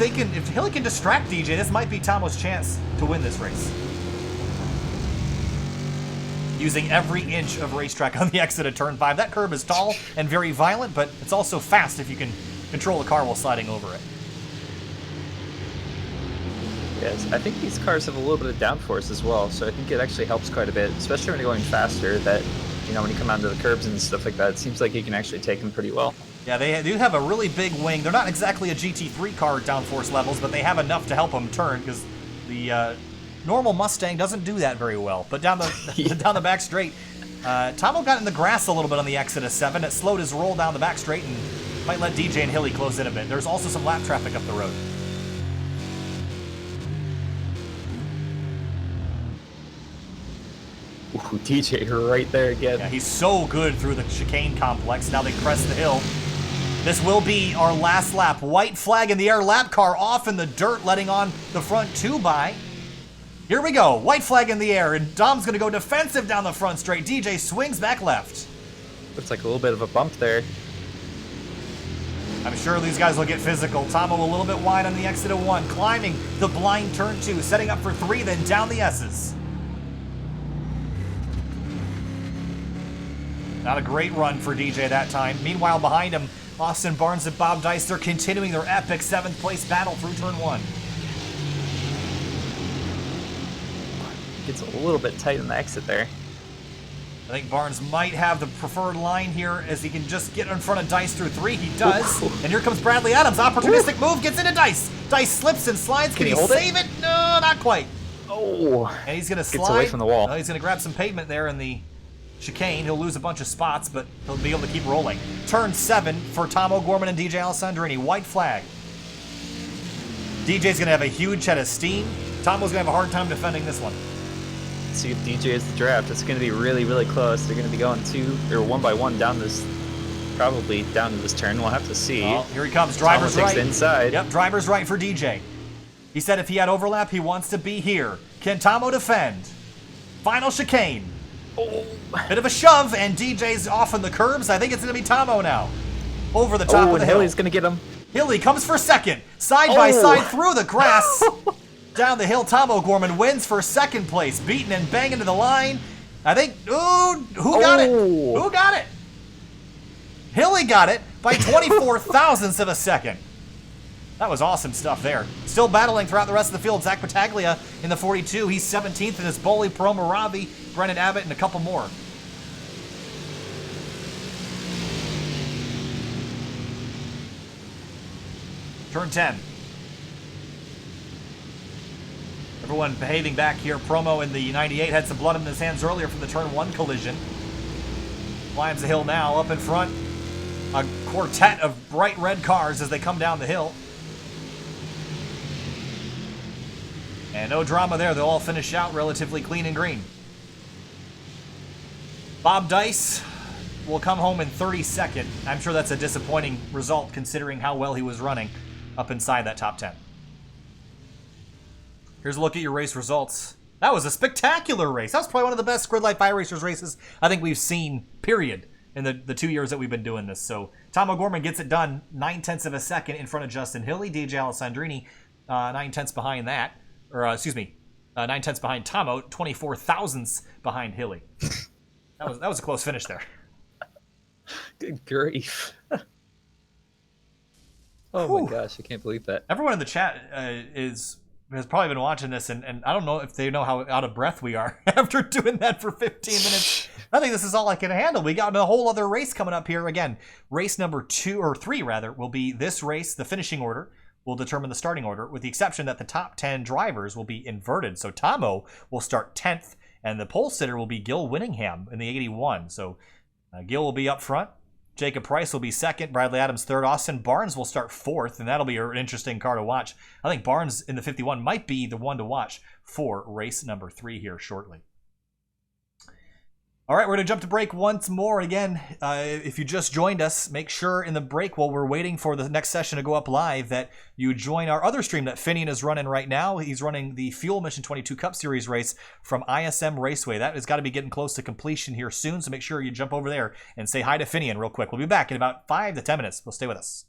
Hilly can distract DJ, this might be Tomo's chance to win this race. Using every inch of racetrack on the exit of turn 5. That curb is tall and very violent, but it's also fast if you can control the car while sliding over it. Yes, I think these cars have a little bit of downforce as well, so I think it actually helps quite a bit, especially when you're going faster. That, you know, when you come onto the curbs and stuff like that, it seems like you can actually take them pretty well. Yeah, they do have a really big wing. They're not exactly a GT3 car downforce levels, but they have enough to help them turn because the normal Mustang doesn't do that very well. But down the down the back straight, Tomo got in the grass a little bit on the exit of 7. It slowed his roll down the back straight and might let DJ and Hilly close in a bit. There's also some lap traffic up the road. Ooh, DJ right there again. Yeah, he's so good through the chicane complex. Now they crest the hill. This will be our last lap. White flag in the air, lap car off in the dirt, letting on the front 2 by. Here we go, white flag in the air, and Dom's gonna go defensive down the front straight. DJ swings back left. Looks like a little bit of a bump there. I'm sure these guys will get physical. Tomo a little bit wide on the exit of 1, climbing the blind turn 2, setting up for 3, then down the S's. Not a great run for DJ that time. Meanwhile, behind him, Austin Barnes and Bob Dice, they're continuing their epic 7th place battle through turn 1. Gets a little bit tight on the exit there. I think Barnes might have the preferred line here as he can just get in front of Dice through 3. He does. Ooh. And here comes Bradley Adams. Opportunistic move, gets into Dice. Dice slips and slides. Can he hold save it? No, not quite. Oh. And he's going to slide. Gets away from the wall. Oh, he's going to grab some pavement there in the chicane. He'll lose a bunch of spots, but he'll be able to keep rolling. Turn 7 for Tomo Gorman and DJ Alessandrini. White flag. DJ's going to have a huge head of steam. Tomo's going to have a hard time defending this one. Let's see if DJ is the draft. It's going to be really, really close. They're going to be going 1 by 1 down this, probably down to this turn. We'll have to see. Oh, here he comes. Driver's right. Inside. Yep, driver's right for DJ. He said if he had overlap, he wants to be here. Can Tomo defend? Final chicane. Oh. Bit of a shove, and DJ's off on the curbs. I think it's going to be Tomo now. Over the top of the hill. Hilly's going to get him. Hilly comes for second. Side by side through the grass. Down the hill, Tomo Gorman wins for 2nd place. Beaten and banging to the line. I think, who got it? Who got it? Hilly got it by 24 thousandths of a second. That was awesome stuff there. Still battling throughout the rest of the field. Zach Battaglia in the 42. He's 17th in his Boli Pro Moravi, Brennan Abbott, and a couple more. Turn 10. Everyone behaving back here. Promo in the 98 had some blood in his hands earlier from the turn 1 collision. Climbs the hill now, up in front. A quartet of bright red cars as they come down the hill. And no drama there. They'll all finish out relatively clean and green. Bob Dice will come home in 32nd. I'm sure that's a disappointing result considering how well he was running up inside that top 10. Here's a look at your race results. That was a spectacular race. That was probably one of the best Grid Life iRacers races I think we've seen, period, in the 2 years that we've been doing this. So Tomo Gorman gets it done 9/10 of a second in front of Justin Hilly. DJ Alessandrini 9/10 behind that. Or, 9/10 behind Tomo, 24 thousandths behind Hilly. That was a close finish there. Good grief. Oh my gosh, I can't believe that. Everyone in the chat has probably been watching this, and I don't know if they know how out of breath we are after doing that for 15 minutes. I think this is all I can handle. We got a whole other race coming up here. Again, race number 3 will be this race. The finishing order will determine the starting order, with the exception that the top 10 drivers will be inverted. So Tomo will start 10th, and the pole sitter will be Gil Winningham in the 81. So Gil will be up front. Jacob Price will be 2nd. Bradley Adams 3rd. Austin Barnes will start 4th, and that'll be an interesting car to watch. I think Barnes in the 51 might be the one to watch for race number 3 here shortly. All right, we're going to jump to break once more. Again, if you just joined us, make sure in the break while we're waiting for the next session to go up live that you join our other stream that Finian is running right now. He's running the Fuel Mission 22 Cup Series race from ISM Raceway. That has got to be getting close to completion here soon, so make sure you jump over there and say hi to Finian real quick. We'll be back in about 5 to 10 minutes. We'll stay with us.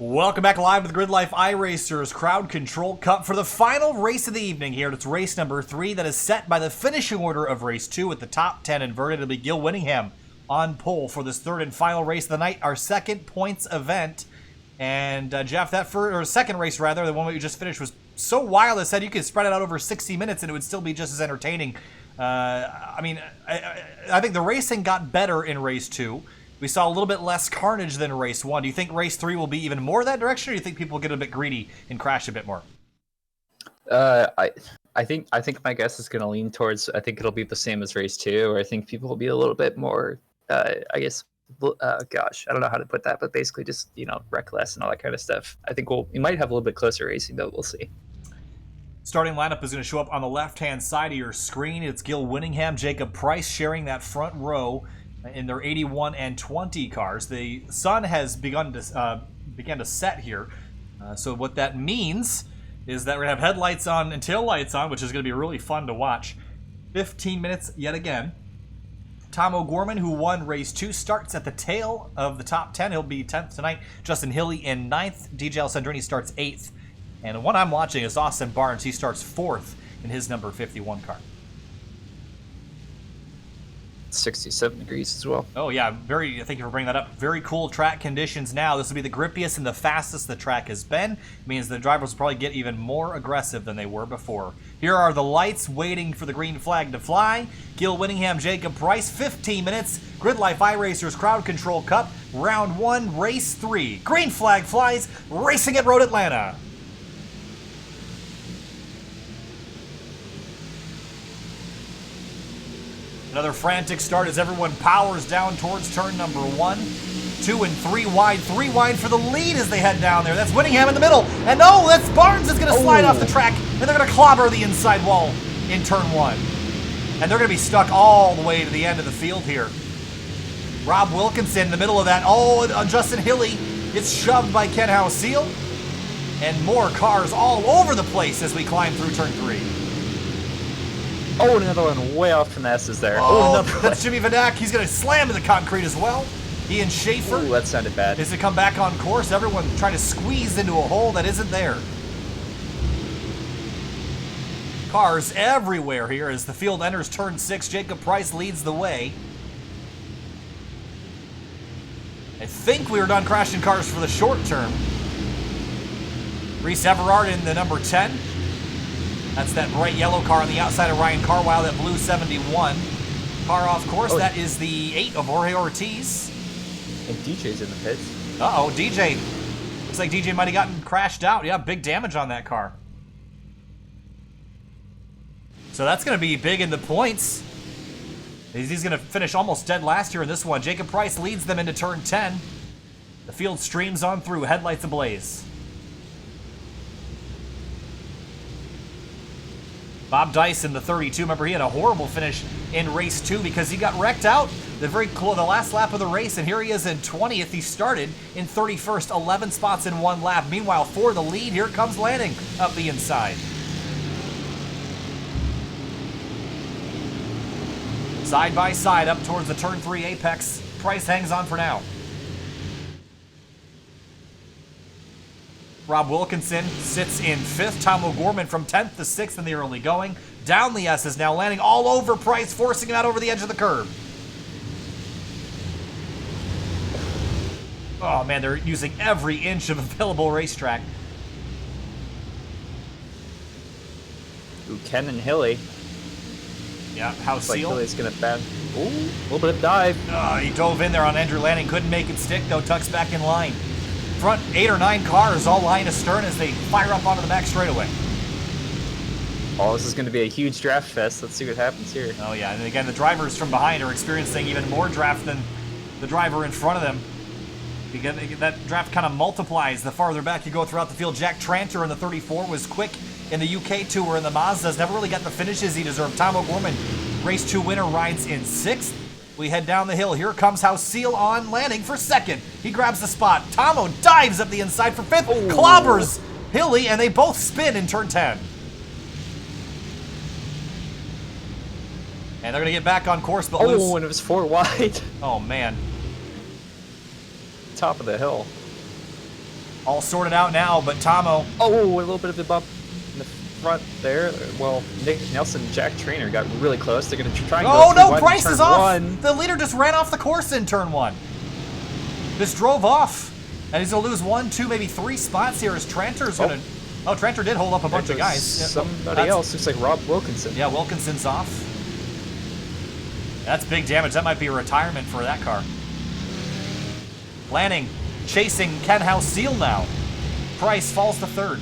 Welcome back live to the Grid Life iRacers Crowd Control Cup for the final race of the evening here. It's race number 3 that is set by the finishing order of race 2 with the top 10 inverted. It'll be Gil Winningham on pole for this third and final race of the night, our second points event. And Jeff, that second race rather, the one we just finished, was so wild. I said you could spread it out over 60 minutes and it would still be just as entertaining. I think the racing got better in race 2. We saw a little bit less carnage than race 1. Do you think race 3 will be even more that direction, or do you think people get a bit greedy and crash a bit more? I think my guess is going to lean towards, I think it'll be the same as race 2, or I think people will be a little bit more, I don't know how to put that, but basically just, reckless and all that kind of stuff. I think we might have a little bit closer racing, though. We'll see. Starting lineup is going to show up on the left-hand side of your screen. It's Gil Winningham, Jacob Price sharing that front row in their 81 and 20 cars. The sun has begun to set here. So what that means is that we're going to have headlights on and tail lights on, which is going to be really fun to watch. 15 minutes yet again. Tom O'Gorman, who won race 2, starts at the tail of the top 10. He'll be 10th tonight. Justin Hilly in 9th. DJ Alessandrini starts 8th. And the one I'm watching is Austin Barnes. He starts 4th in his number 51 car. 67 degrees as well. Oh yeah, thank you for bringing that up. Very cool track conditions now. This will be the grippiest and the fastest the track has been. It means the drivers will probably get even more aggressive than they were before. Here are the lights waiting for the green flag to fly. Gil Winningham, Jacob Price, 15 minutes. Grid Life iRacers Crowd Control Cup, round 1, race 3. Green flag flies, racing at Road Atlanta. Another frantic start as everyone powers down towards turn number 1. 2 and 3 wide. 3 wide for the lead as they head down there. That's Winningham in the middle. And no, that's Barnes is going to slide off the track. And they're going to clobber the inside wall in turn 1. And they're going to be stuck all the way to the end of the field here. Rob Wilkinson in the middle of that. Justin Hilly gets shoved by Ken House-Seal. And more cars all over the place as we climb through turn 3. Oh, another one way off finesses there. That's Jimmy Vadak. He's going to slam in the concrete as well. Ian Schaefer. Ooh, that sounded bad. Is to come back on course. Everyone trying to squeeze into a hole that isn't there. Cars everywhere here as the field enters turn 6. Jacob Price leads the way. I think we were done crashing cars for the short term. Reese Everard in the number 10. That's that bright yellow car on the outside of Ryan Carwile, that blue 71. Car off course, that is the 8 of Jorge Ortiz. And DJ's in the pits. Uh-oh, DJ. Looks like DJ might have gotten crashed out. Yeah, big damage on that car. So that's going to be big in the points. He's going to finish almost dead last here in this one. Jacob Price leads them into turn 10. The field streams on through, headlights ablaze. Bob Dice in the 32. Remember, he had a horrible finish in race 2 because he got wrecked out the last lap of the race, and here he is in 20th. He started in 31st, 11 spots in 1 lap. Meanwhile, for the lead, here comes Lanning up the inside. Side by side up towards the turn 3 apex. Price hangs on for now. Rob Wilkinson sits in 5th. Tom O'Gorman from 10th to 6th in the early going. Down the S's now, landing all over Price, forcing him out over the edge of the curb. Oh man, they're using every inch of available racetrack. Ooh, Ken and Hilly. Yeah, House-Seal. Hilly's going to bad. Ooh, a little bit of dive. He dove in there on Andrew Lanning. Couldn't make it stick, though. Tucks back in line. Front 8 or 9 cars all line astern as they fire up onto the back straightaway. Oh, this is going to be a huge draft fest. Let's see what happens here. Oh, yeah. And again, the drivers from behind are experiencing even more draft than the driver in front of them. That draft kind of multiplies the farther back you go throughout the field. Jack Tranter in the 34 was quick in the UK Tour in the Mazdas. Never really got the finishes he deserved. Tom O'Gorman, race 2 winner, rides in 6th. We head down the hill. Here comes House-Seal on Lanning for 2nd. He grabs the spot. Tomo dives up the inside for 5th. Ooh. Clobbers Hilly, and they both spin in turn 10. And they're going to get back on course, but lose. Oh, and it was 4 wide. Oh, man. Top of the hill. All sorted out now, but Tomo. Oh, a little bit of a bump in the front there. Well, Nick Nelson and Jack Trainer got really close. They're going to try and Oh go through no, wide in Price turn is off. one. The leader just ran off the course in turn 1. Just drove off. And he's going to lose 1, 2, maybe 3 spots here as Tranter's going to... Oh, Tranter did hold up a bunch of guys. Somebody else looks like Rob Wilkinson. Yeah, Wilkinson's off. That's big damage. That might be a retirement for that car. Lanning chasing Ken House-Seal now. Price falls to 3rd.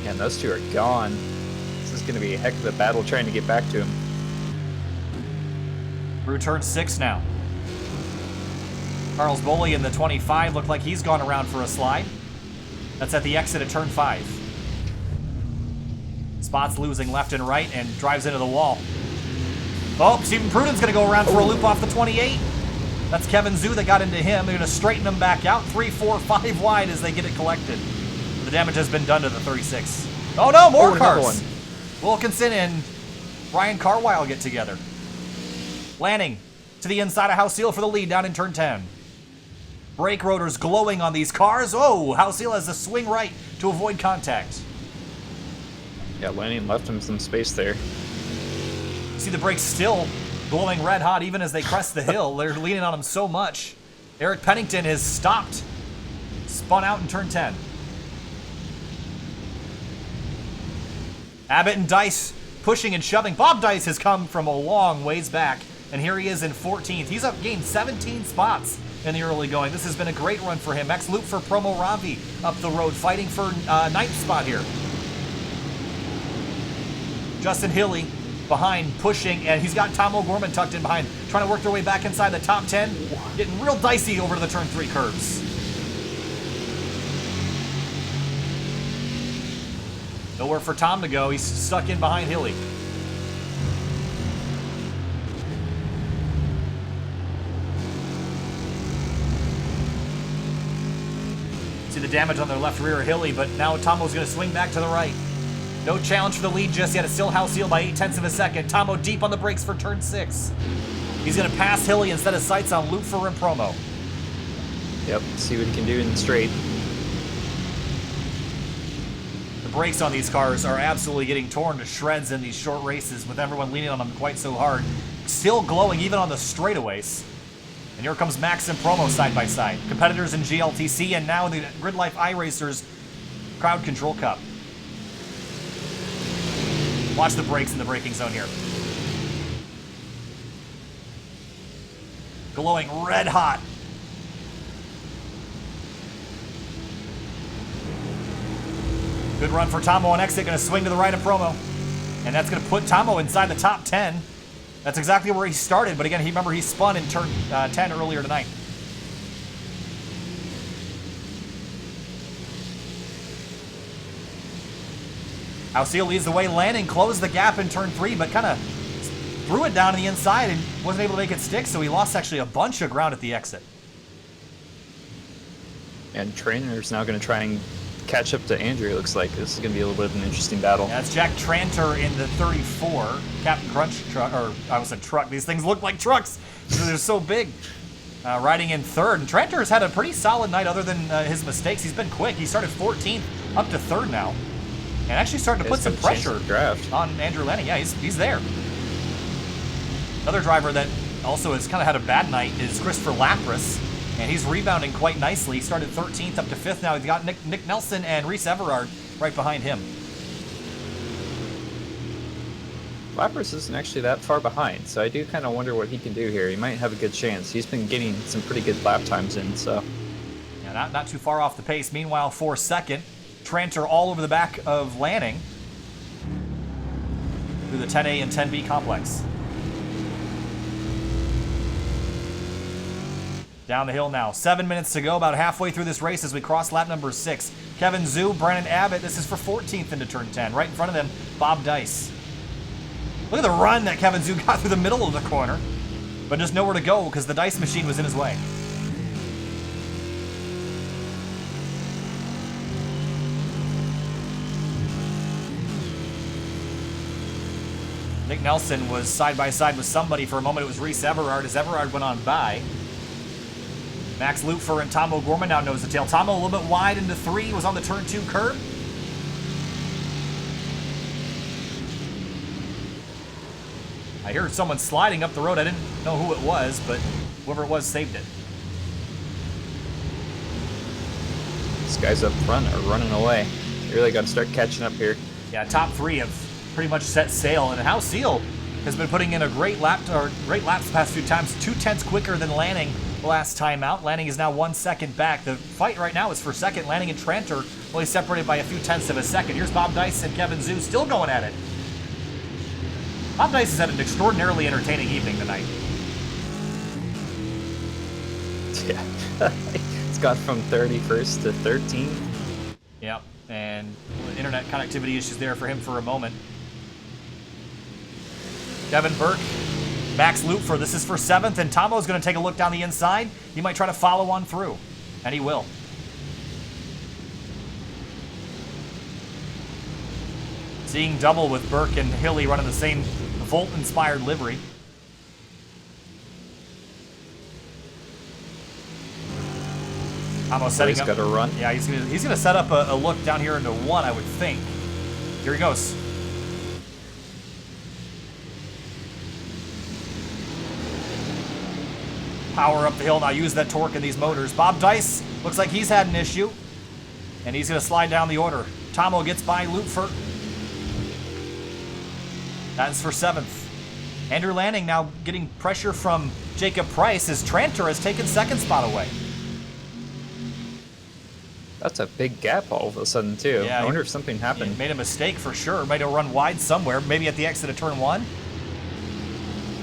Yeah, and those two are gone. This is going to be a heck of a battle trying to get back to him. Through turn 6 now. Carlos Boley in the 25 looked like he's gone around for a slide. That's at the exit of turn 5. Spots losing left and right and drives into the wall. Oh, Stephen Pruden's going to go around for a loop off the 28. That's Kevin Zhu that got into him. They're going to straighten him back out. 3, 4, 5 wide as they get it collected. The damage has been done to the 36. Oh no, more cars! Wilkinson and Ryan Carwile get together. Lanning to the inside of House-Seal for the lead down in turn 10. Brake rotors glowing on these cars. Oh, House-Seal has a swing right to avoid contact. Yeah, Lanning left him some space there. See the brakes still glowing red hot even as they crest the hill. They're leaning on him so much. Eric Pennington is stopped. Spun out in turn 10. Abbott and Dice pushing and shoving. Bob Dice has come from a long ways back, and here he is in 14th. He's up gained 17 spots in the early going. This has been a great run for him. Next loop for Promo Ravi up the road, fighting for 9th spot here. Justin Hilly behind, pushing, and he's got Tom O'Gorman tucked in behind, trying to work their way back inside the top 10. Getting real dicey over to the turn 3 curves. Nowhere for Tom to go. He's stuck in behind Hilly. See the damage on their left rear of Hilly, but now Tomo's going to swing back to the right. No challenge for the lead just yet. It's still House-Seal by 0.8 of a second. Tomo deep on the brakes for turn 6. He's going to pass Hilly and set his sights on Lufer and Promo. Yep, see what he can do in the straight. The brakes on these cars are absolutely getting torn to shreds in these short races with everyone leaning on them quite so hard. Still glowing even on the straightaways. And here comes Max and Promo side by side. Competitors in GLTC and now in the Grid Life iRacers Crowd Control Cup. Watch the brakes in the braking zone here. Glowing red hot. Good run for Tomo on exit. Going to swing to the right of Promo. And that's going to put Tomo inside the top 10. That's exactly where he started. But again, remember he spun in turn 10 earlier tonight. House-Seal leads the way. Lanning closed the gap in turn 3, but kind of threw it down to the inside and wasn't able to make it stick, so he lost actually a bunch of ground at the exit. And Trainer's now going to try and catch up to Andrew. It looks like this is going to be a little bit of an interesting battle. Yeah, it's Jack Tranter in the 34. Captain Crunch truck, or I was a truck. These things look like trucks. They're so big. Riding in 3rd. And Tranter's had a pretty solid night other than his mistakes. He's been quick. He started 14th up to 3rd now. And actually starting to put some pressure on Andrew Lanning. Yeah, he's there. Another driver that also has kind of had a bad night is Christopher Lapras, and he's rebounding quite nicely. He started 13th up to 5th now. He's got Nick Nelson and Reese Everard right behind him. Lapras isn't actually that far behind, so I do kind of wonder what he can do here. He might have a good chance. He's been getting some pretty good lap times in, so. Yeah, not too far off the pace. Meanwhile, for 2nd, Tranter all over the back of Lanning through the 10A and 10B complex. Down the hill now. 7 minutes to go, about halfway through this race as we cross lap number 6. Kevin Zhu, Brandon Abbott, this is for 14th into turn 10. Right in front of them, Bob Dice. Look at the run that Kevin Zhu got through the middle of the corner, but just nowhere to go because the Dice machine was in his way. Nick Nelson was side by side with somebody for a moment. It was Reese Everard as Everard went on by. Max Lutfer and Tom O'Gorman now nose to tail. Tom a little bit wide into 3, was on the turn 2 curb. I heard someone sliding up the road. I didn't know who it was, but whoever it was saved it. These guys up front are running away. They really got to start catching up here. Yeah, top 3 have pretty much set sail, and House Seal has been putting in a great laps the past few times. 2/10 quicker than Lanning last time out. Lanning is now 1 second back. The fight right now is for second. Lanning and Tranter only separated by a few tenths of a second. Here's Bob Dice and Kevin Zhu still going at it. Bob Dice has had an extraordinarily entertaining evening tonight. Yeah. It's gone from 31st to 13. Yep, and internet connectivity issues there for him for a moment. Devin Burke, Max Lutfer, this is for 7th, and Tomo's going to take a look down the inside. He might try to follow on through, and he will. Seeing double with Burke and Hilly running the same Volt-inspired livery. Tomo setting He's up. got to run. Yeah, he's gonna set up a look down here into 1, I would think. Here he goes. Power up the hill, now use that torque in these motors. Bob Dice looks like he's had an issue, and he's gonna slide down the order. Tomo gets by Lutfer. That's for 7th. Andrew Lanning now getting pressure from Jacob Price as Tranter has taken 2nd spot away. That's a big gap all of a sudden, too. Yeah, I wonder if something happened. He made a mistake for sure. Might have run wide somewhere, maybe at the exit of turn 1.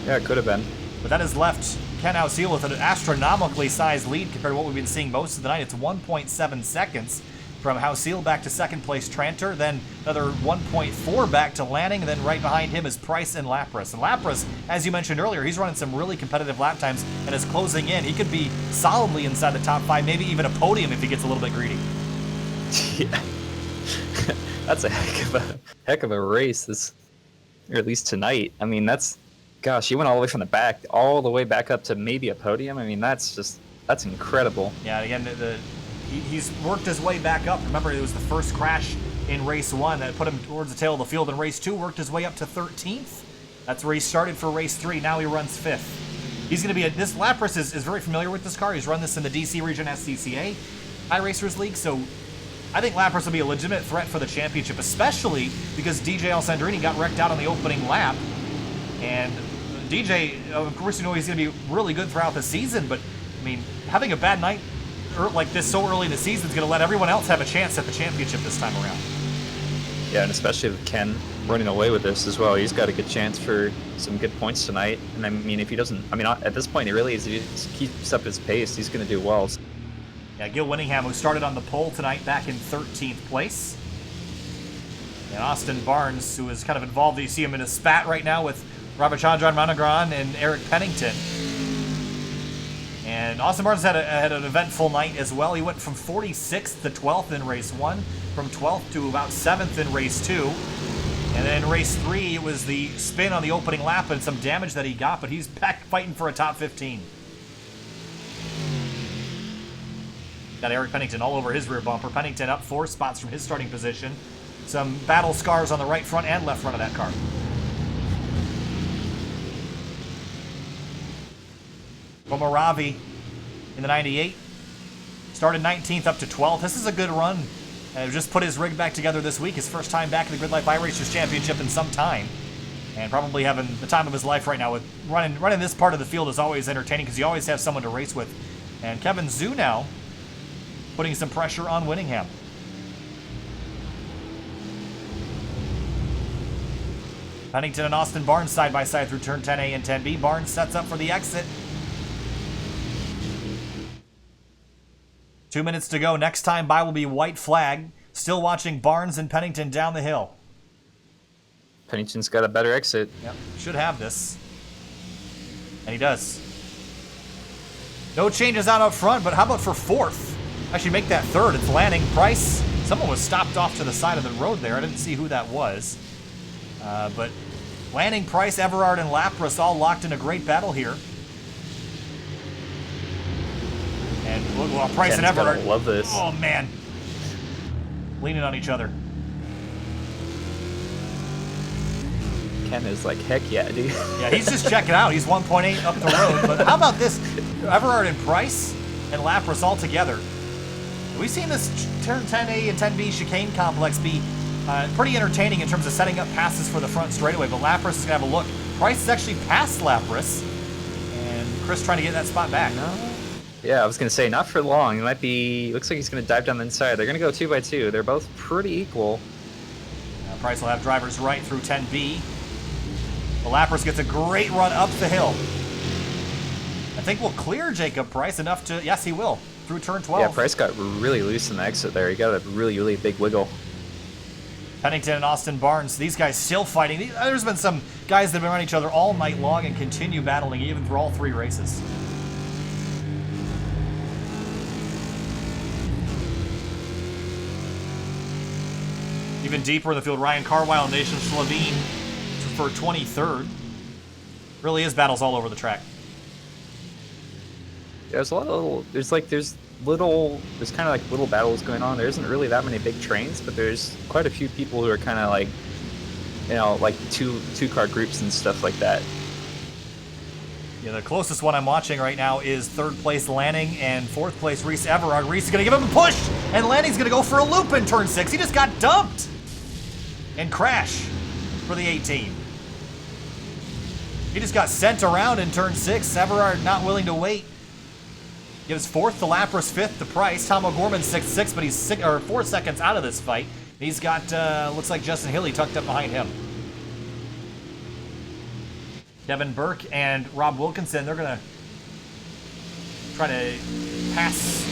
Yeah, it could have been. But that has left Ken Ausil with an astronomically sized lead compared to what we've been seeing most of the night. It's 1.7 seconds from Ausil back to 2nd place Tranter, then another 1.4 back to Lanning, and then right behind him is Price and Lapras. And Lapras, as you mentioned earlier, he's running some really competitive lap times and is closing in. He could be solidly inside the top 5, maybe even a podium if he gets a little bit greedy. Yeah. That's a heck of a race, this, or at least tonight. I mean, gosh, he went all the way from the back, all the way back up to maybe a podium. I mean, that's incredible. Yeah, again, he's worked his way back up. Remember, it was the first crash in race 1 that put him towards the tail of the field. In race 2, worked his way up to 13th. That's where he started for race 3. Now he runs 5th. He's going to be this Lapras is very familiar with this car. He's run this in the DC region SCCA iRacers League, so I think Lapras will be a legitimate threat for the championship, especially because DJ Alessandrini got wrecked out on the opening lap. And DJ, of course, you know he's going to be really good throughout the season, but, I mean, having a bad night like this so early in the season is going to let everyone else have a chance at the championship this time around. Yeah, and especially with Ken running away with this as well. He's got a good chance for some good points tonight. And I mean, if he doesn't, I mean, at this point, he really is. If he just keeps up his pace, he's going to do well. Yeah, Gil Winningham, who started on the pole tonight, back in 13th place. And Austin Barnes, who is kind of involved. You see him in a spat right now with Ravichandran Ranagran and Eric Pennington. And Austin Barnes had an eventful night as well. He went from 46th to 12th in race 1, from 12th to about 7th in race 2. And then in race 3, it was the spin on the opening lap and some damage that he got, but he's back fighting for a top 15. Got Eric Pennington all over his rear bumper. Pennington up 4 spots from his starting position. Some battle scars on the right front and left front of that car. Ravi in the 98. Started 19th up to 12th. This is a good run. Just put his rig back together this week. His first time back in the Grid Life iRacers Championship in some time. And probably having the time of his life right now. With running this part of the field is always entertaining because you always have someone to race with. And Kevin Zhu now putting some pressure on Winningham. Pennington and Austin Barnes side by side through turn 10A and 10B. Barnes sets up for the exit. 2 minutes to go. Next time by will be white flag. Still watching Barnes and Pennington down the hill. Pennington's got a better exit. Yep, should have this. And he does. No changes out up front, but how about for 4th? Actually, make that 3rd. It's Lanning, Price. Someone was stopped off to the side of the road there. I didn't see who that was. But Lanning, Price, Everard, and Lapras all locked in a great battle here. And look, well, Price and Ken's gonna Everard. love this. Oh, man. Leaning on each other. Ken is like, heck yeah, dude. Yeah, he's just checking out. He's 1.8 up the road. But how about this? Everard and Price and Lapras all together. We've seen this turn 10A and 10B chicane complex be pretty entertaining in terms of setting up passes for the front straightaway. But Lapras is going to have a look. Price is actually past Lapras. And Chris trying to get that spot back. No. Yeah, I was going to say, not for long. It might be, looks like he's going to dive down the inside. They're going to go 2 by 2. They're both pretty equal. Price will have drivers right through 10B. The Lapras gets a great run up the hill. I think we'll clear Jacob Price enough to, yes, he will, through turn 12. Yeah, Price got really loose in the exit there. He got a really, really big wiggle. Pennington and Austin Barnes, these guys still fighting. There's been some guys that have been running each other all night long and continue battling even through all 3 races. Even deeper in the field, Ryan Carwile, Nation Slovene for 23rd. Really is battles all over the track. There's a lot of there's kind of like little battles going on. There isn't really that many big trains, but there's quite a few people who are kind of like, you know, like two-car groups and stuff like that. Yeah, the closest one I'm watching right now is 3rd place Lanning and 4th place Reese Everard. Reese is going to give him a push, and Lanning's going to go for a loop in turn 6. He just got dumped and crash for the 18. He just got sent around in turn 6. Everard not willing to wait. Gives 4th to Lapras, 5th to Price. Tom O'Gorman 6th, but he's 4 seconds out of this fight. He's got, looks like Justin Hilly tucked up behind him. Devin Burke and Rob Wilkinson, they're going to try to pass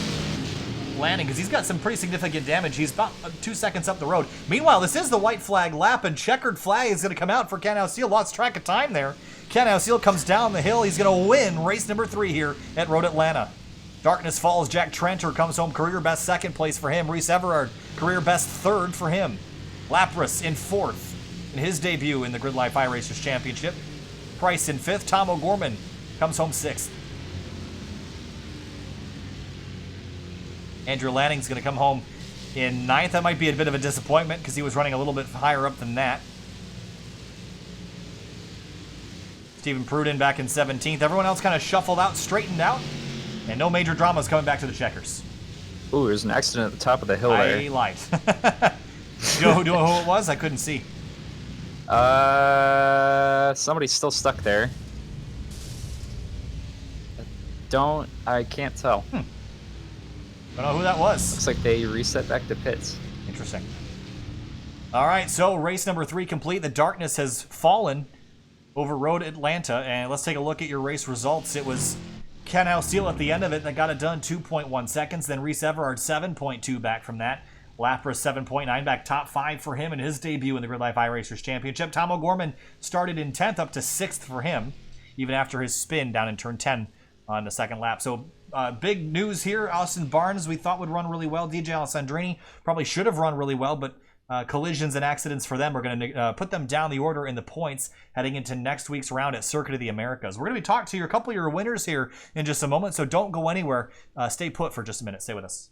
Lanning because he's got some pretty significant damage. He's about 2 seconds up the road. Meanwhile, this is the white flag lap, and checkered flag is going to come out for Ken Ausiel. Lost track of time there. Ken Ausiel comes down the hill. He's going to win race number 3 here at Road Atlanta. Darkness falls. Jack Trenter comes home. Career best 2nd place for him. Reese Everard, career best 3rd for him. Lapras in 4th in his debut in the Grid Life iRacers Championship. Price in 5th. Tom O'Gorman comes home 6th. Andrew Lanning's going to come home in 9th. That might be a bit of a disappointment because he was running a little bit higher up than that. Stephen Pruden back in 17th. Everyone else kind of shuffled out, straightened out, and no major dramas coming back to the checkers. Ooh, there's an accident at the top of the hill there. I lied. Do you know who it was? I couldn't see. Somebody's still stuck there. I can't tell. Don't know who that was. Looks like they reset back to pits. Interesting. All right, so race number 3 complete. The darkness has fallen over Road Atlanta, and let's take a look at your race results. It was Ken Ausiel at the end of it that got it done, 2.1 seconds. Then Reese Everard, 7.2 back from that. Lapras, 7.9 back, top 5 for him in his debut in the Grid Life iRacers Championship. Tom O'Gorman started in 10th, up to 6th for him, even after his spin down in turn 10 on the 2nd lap. So big news here. Austin Barnes, we thought would run really well. DJ Alessandrini probably should have run really well, but collisions and accidents for them are going to put them down the order in the points heading into next week's round at Circuit of the Americas. We're going to be talking to a couple of your winners here in just a moment, so don't go anywhere. Stay put for just a minute. Stay with us.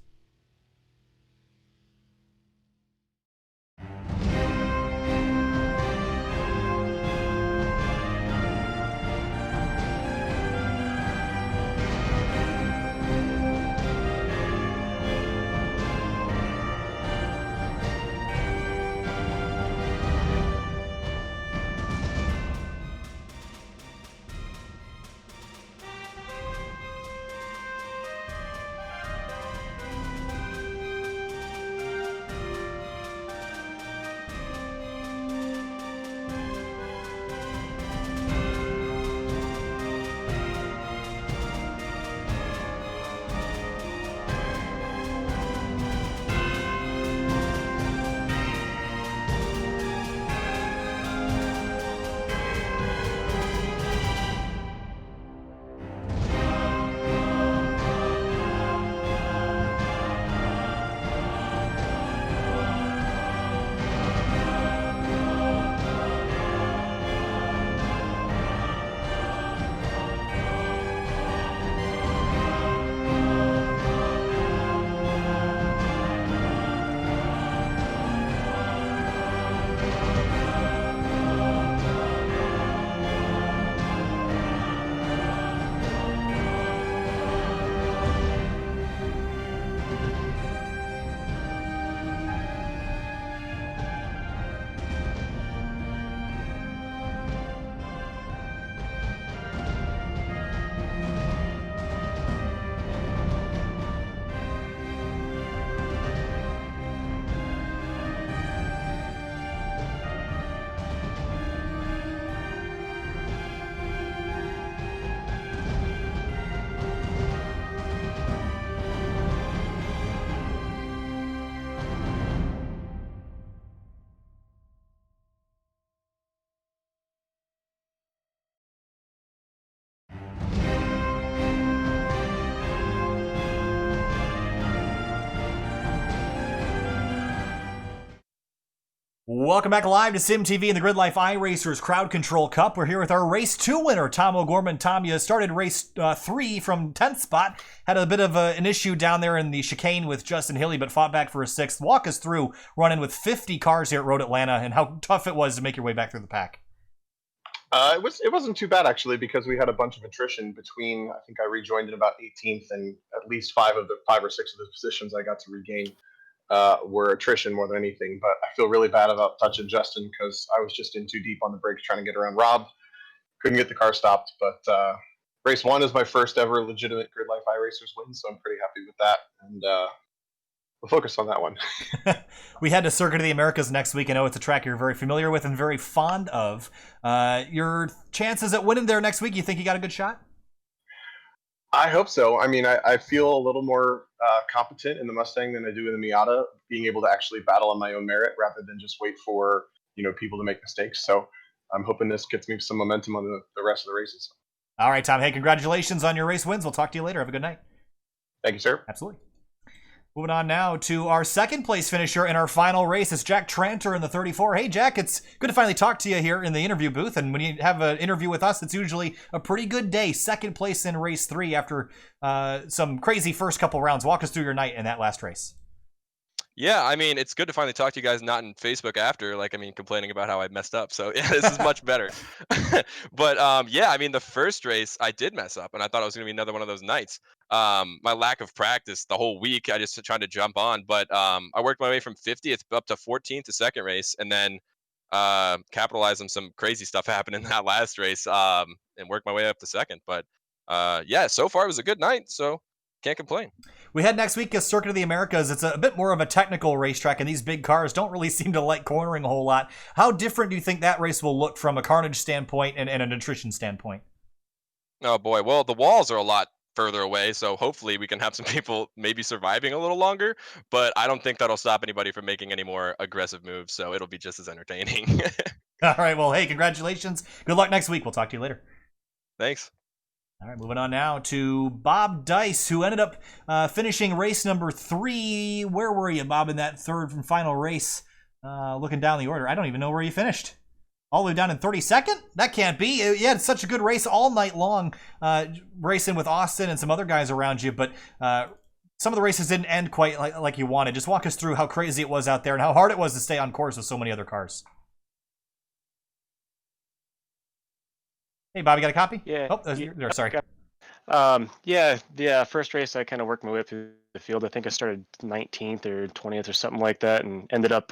Welcome back live to Sim TV and the Grid Life iRacers Crowd Control Cup. We're here with our race 2 winner, Tom O'Gorman. Tom, you started race 3 from 10th spot. Had a bit of an issue down there in the chicane with Justin Hilly, but fought back for a 6th. Walk us through running with 50 cars here at Road Atlanta and how tough it was to make your way back through the pack. It wasn't too bad actually, because we had a bunch of attrition between. I think I rejoined in about 18th, and at least 5 or 6 of the positions I got to regain were attrition more than anything. But I feel really bad about touching Justin because I was just in too deep on the brakes trying to get around Rob. Couldn't get the car stopped. But race 1 is my first ever legitimate Grid Life iRacers win, so I'm pretty happy with that. And we'll focus on that one. We head to Circuit of the Americas next week. I know it's a track you're very familiar with and very fond of. Your chances at winning there next week, you think you got a good shot? I hope so. I mean, I feel a little more competent in the Mustang than I do in the Miata, being able to actually battle on my own merit rather than just wait for people to make mistakes. So I'm hoping this gets me some momentum on the rest of the races. All right, Tom. Hey, congratulations on your race wins. We'll talk to you later. Have a good night. Thank you, sir. Absolutely. Moving on now to our second place finisher in our final race. It's Jack Tranter in the 34. Hey, Jack, it's good to finally talk to you here in the interview booth. And when you have an interview with us, it's usually a pretty good day. Second place in race 3 after some crazy first couple rounds. Walk us through your night in that last race. Yeah, I mean, it's good to finally talk to you guys, not in Facebook after, complaining about how I messed up. So, yeah, this is much better. But, yeah, I mean, the first race, I did mess up, and I thought it was going to be another one of those nights. My lack of practice the whole week, I just tried to jump on. But I worked my way from 50th up to 14th the second race, and then capitalized on some crazy stuff happening in that last race and worked my way up to second. But, yeah, so far it was a good night, so can't complain. We head next week to Circuit of the Americas. It's a bit more of a technical racetrack, and these big cars don't really seem to like cornering a whole lot. How different do you think that race will look from a carnage standpoint and a nutrition standpoint? Oh, boy. Well, the walls are a lot further away, so hopefully we can have some people maybe surviving a little longer, but I don't think that'll stop anybody from making any more aggressive moves, so it'll be just as entertaining. All right, well, hey, congratulations. Good luck next week. We'll talk to you later. Thanks. All right, moving on now to Bob Dice, who ended up finishing race number 3. Where were you, Bob, in that third and final race? Looking down the order, I don't even know where you finished. All the way down in 32nd? That can't be. You had such a good race all night long, racing with Austin and some other guys around you, but some of the races didn't end quite like you wanted. Just walk us through how crazy it was out there and how hard it was to stay on course with so many other cars. Hey, Bob, you got a copy? Yeah. Oh, there, sorry. Yeah. First race, I kind of worked my way up through the field. I think I started 19th or 20th or something like that, and ended up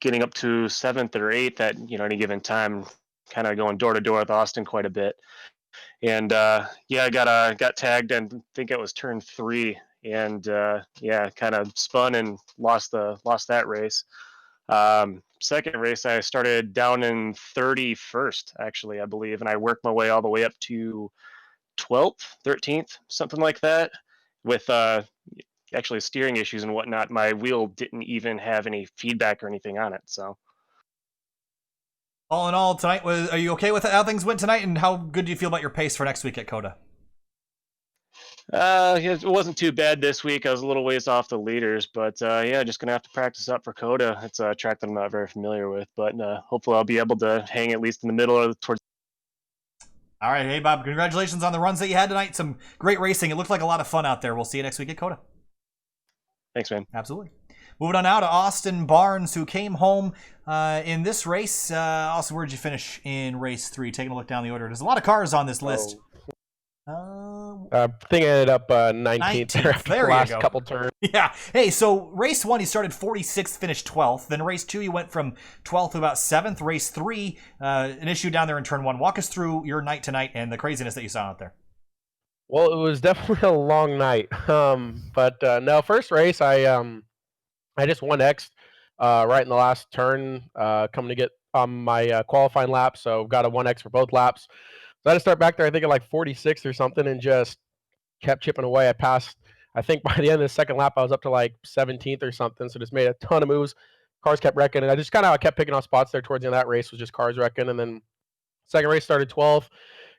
getting up to 7th or 8th at any given time, kind of going door to door with Austin quite a bit. And I got tagged, and I think it was turn 3, and kind of spun and lost that race. Second race, I started down in 31st, actually, I believe, and I worked my way all the way up to 12th, 13th, something like that, with actually steering issues and whatnot. My wheel didn't even have any feedback or anything on it. So, all in all, tonight, are you okay with how things went tonight, and how good do you feel about your pace for next week at COTA? It wasn't too bad this week. I was a little ways off the leaders, but just gonna have to practice up for COTA. It's a track that I'm not very familiar with, but hopefully I'll be able to hang at least in the middle or towards. All right, hey Bob, congratulations on the runs that you had tonight. Some great racing. It looked like a lot of fun out there. We'll see you next week at COTA. Thanks, man. Absolutely. Moving on now to Austin Barnes, who came home in this race. Also, where did you finish in race 3? Taking a look down the order. There's a lot of cars on this list. I think I ended up 19th there after there the last go. couple turns. Yeah. Hey, so race 1, you started 46th, finished 12th. Then race 2, you went from 12th to about 7th. Race 3, an issue down there in turn 1. Walk us through your night tonight and the craziness that you saw out there. Well, it was definitely a long night. No, first race, I just 1X'd right in the last turn, coming to get my qualifying lap. So got a 1X for both laps. So I had to start back there, I think, at like 46 or something, and just kept chipping away. I passed, I think by the end of the second lap, I was up to like 17th or something. So just made a ton of moves. Cars kept wrecking, and I just I kept picking off spots there towards the end of that race, was just cars wrecking. And then second race started 12th,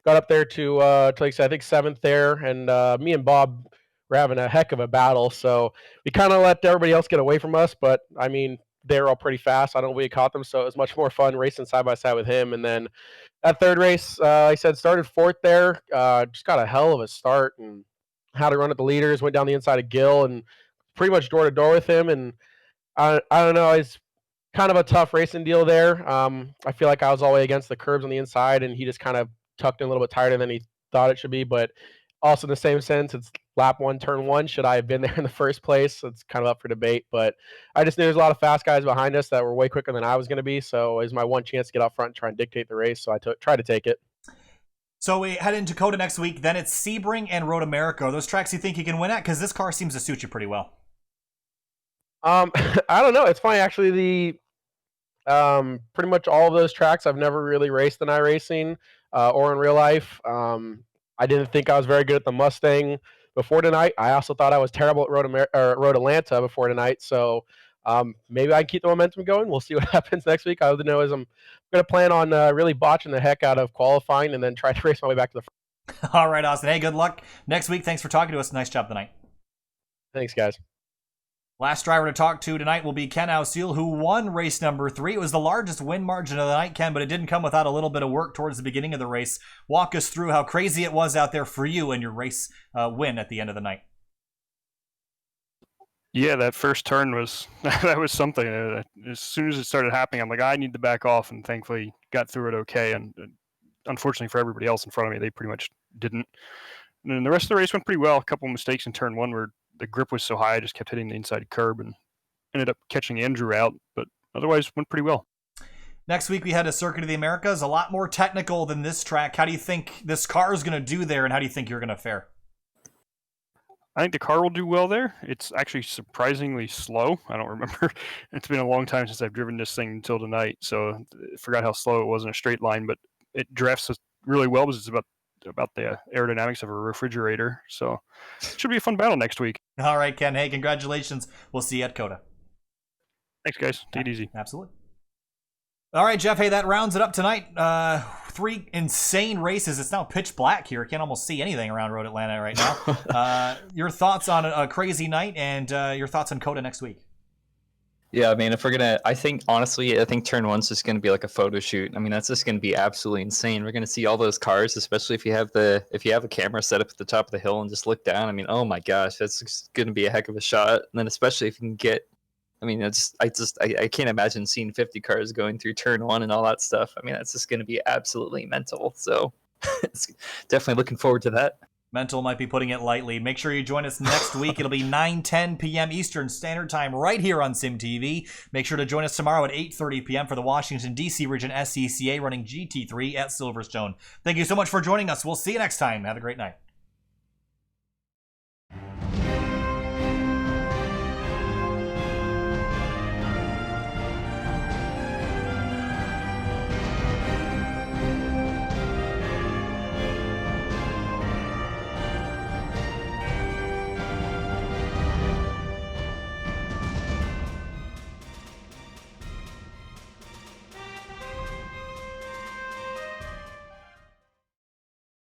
got up there to like I said, I think 7th there, and me and Bob were having a heck of a battle. So we kind of let everybody else get away from us, but I mean, they were all pretty fast. I don't know if we caught them, so it was much more fun racing side by side with him. And then that third race, like I said, started fourth there. Just got a hell of a start and had to run at the leaders. Went down the inside of Gill and pretty much door to door with him. And I don't know. It's kind of a tough racing deal there. I feel like I was all the way against the curbs on the inside, and he just kind of tucked in a little bit tighter than he thought it should be. But also in the same sense, it's lap one, turn one. Should I have been there in the first place? So it's kind of up for debate. But I just knew there's a lot of fast guys behind us that were way quicker than I was going to be. So it was my one chance to get out front and try and dictate the race. So I tried to take it. So we head into Dakota next week. Then it's Sebring and Road America. Are those tracks you think you can win at? Because this car seems to suit you pretty well. I don't know. It's funny actually. Pretty much all of those tracks I've never really raced in iRacing or in real life. I didn't think I was very good at the Mustang before tonight. I also thought I was terrible at Road Atlanta before tonight. So maybe I can keep the momentum going. We'll see what happens next week. All I know is I'm going to plan on really botching the heck out of qualifying and then try to race my way back to the front. All right, Austin. Hey, good luck next week. Thanks for talking to us. Nice job tonight. Thanks, guys. Last driver to talk to tonight will be Ken Ausil, who won race number 3. It was the largest win margin of the night, Ken, but it didn't come without a little bit of work towards the beginning of the race. Walk us through how crazy it was out there for you and your race win at the end of the night. Yeah, that first turn was that was something. As soon as it started happening, I'm like, I need to back off, and thankfully got through it okay. And unfortunately for everybody else in front of me, they pretty much didn't. And then the rest of the race went pretty well. A couple of mistakes in turn 1 where the grip was so high, I just kept hitting the inside curb and ended up catching Andrew out, but otherwise went pretty well. Next week, we head to Circuit of the Americas, a lot more technical than this track. How do you think this car is going to do there, and how do you think you're going to fare? I think the car will do well there. It's actually surprisingly slow. I don't remember. It's been a long time since I've driven this thing until tonight, so I forgot how slow it was in a straight line, but it drafts really well because it's about the aerodynamics of a refrigerator. So it should be a fun battle next week. All right, Ken. Hey, congratulations. We'll see you at COTA. Thanks, guys. Take it easy. Absolutely. All right, Jeff. Hey, that rounds it up tonight. 3 insane races. It's now pitch black here. Can't almost see anything around Road Atlanta right now. Your thoughts on a crazy night and your thoughts on COTA next week? Yeah, I mean, I think turn 1's just going to be like a photo shoot. I mean, that's just going to be absolutely insane. We're going to see all those cars, especially if you have a camera set up at the top of the hill and just look down. I mean, oh my gosh, that's going to be a heck of a shot. And then especially if you can get, I mean, I can't imagine seeing 50 cars going through turn 1 and all that stuff. I mean, that's just going to be absolutely mental. So it's definitely looking forward to that. Mental might be putting it lightly. Make sure you join us next week. It'll be 9:10 p.m. Eastern Standard Time right here on Sim TV. Make sure to join us tomorrow at 8:30 p.m. for the Washington, D.C. region SCCA running GT3 at Silverstone. Thank you so much for joining us. We'll see you next time. Have a great night.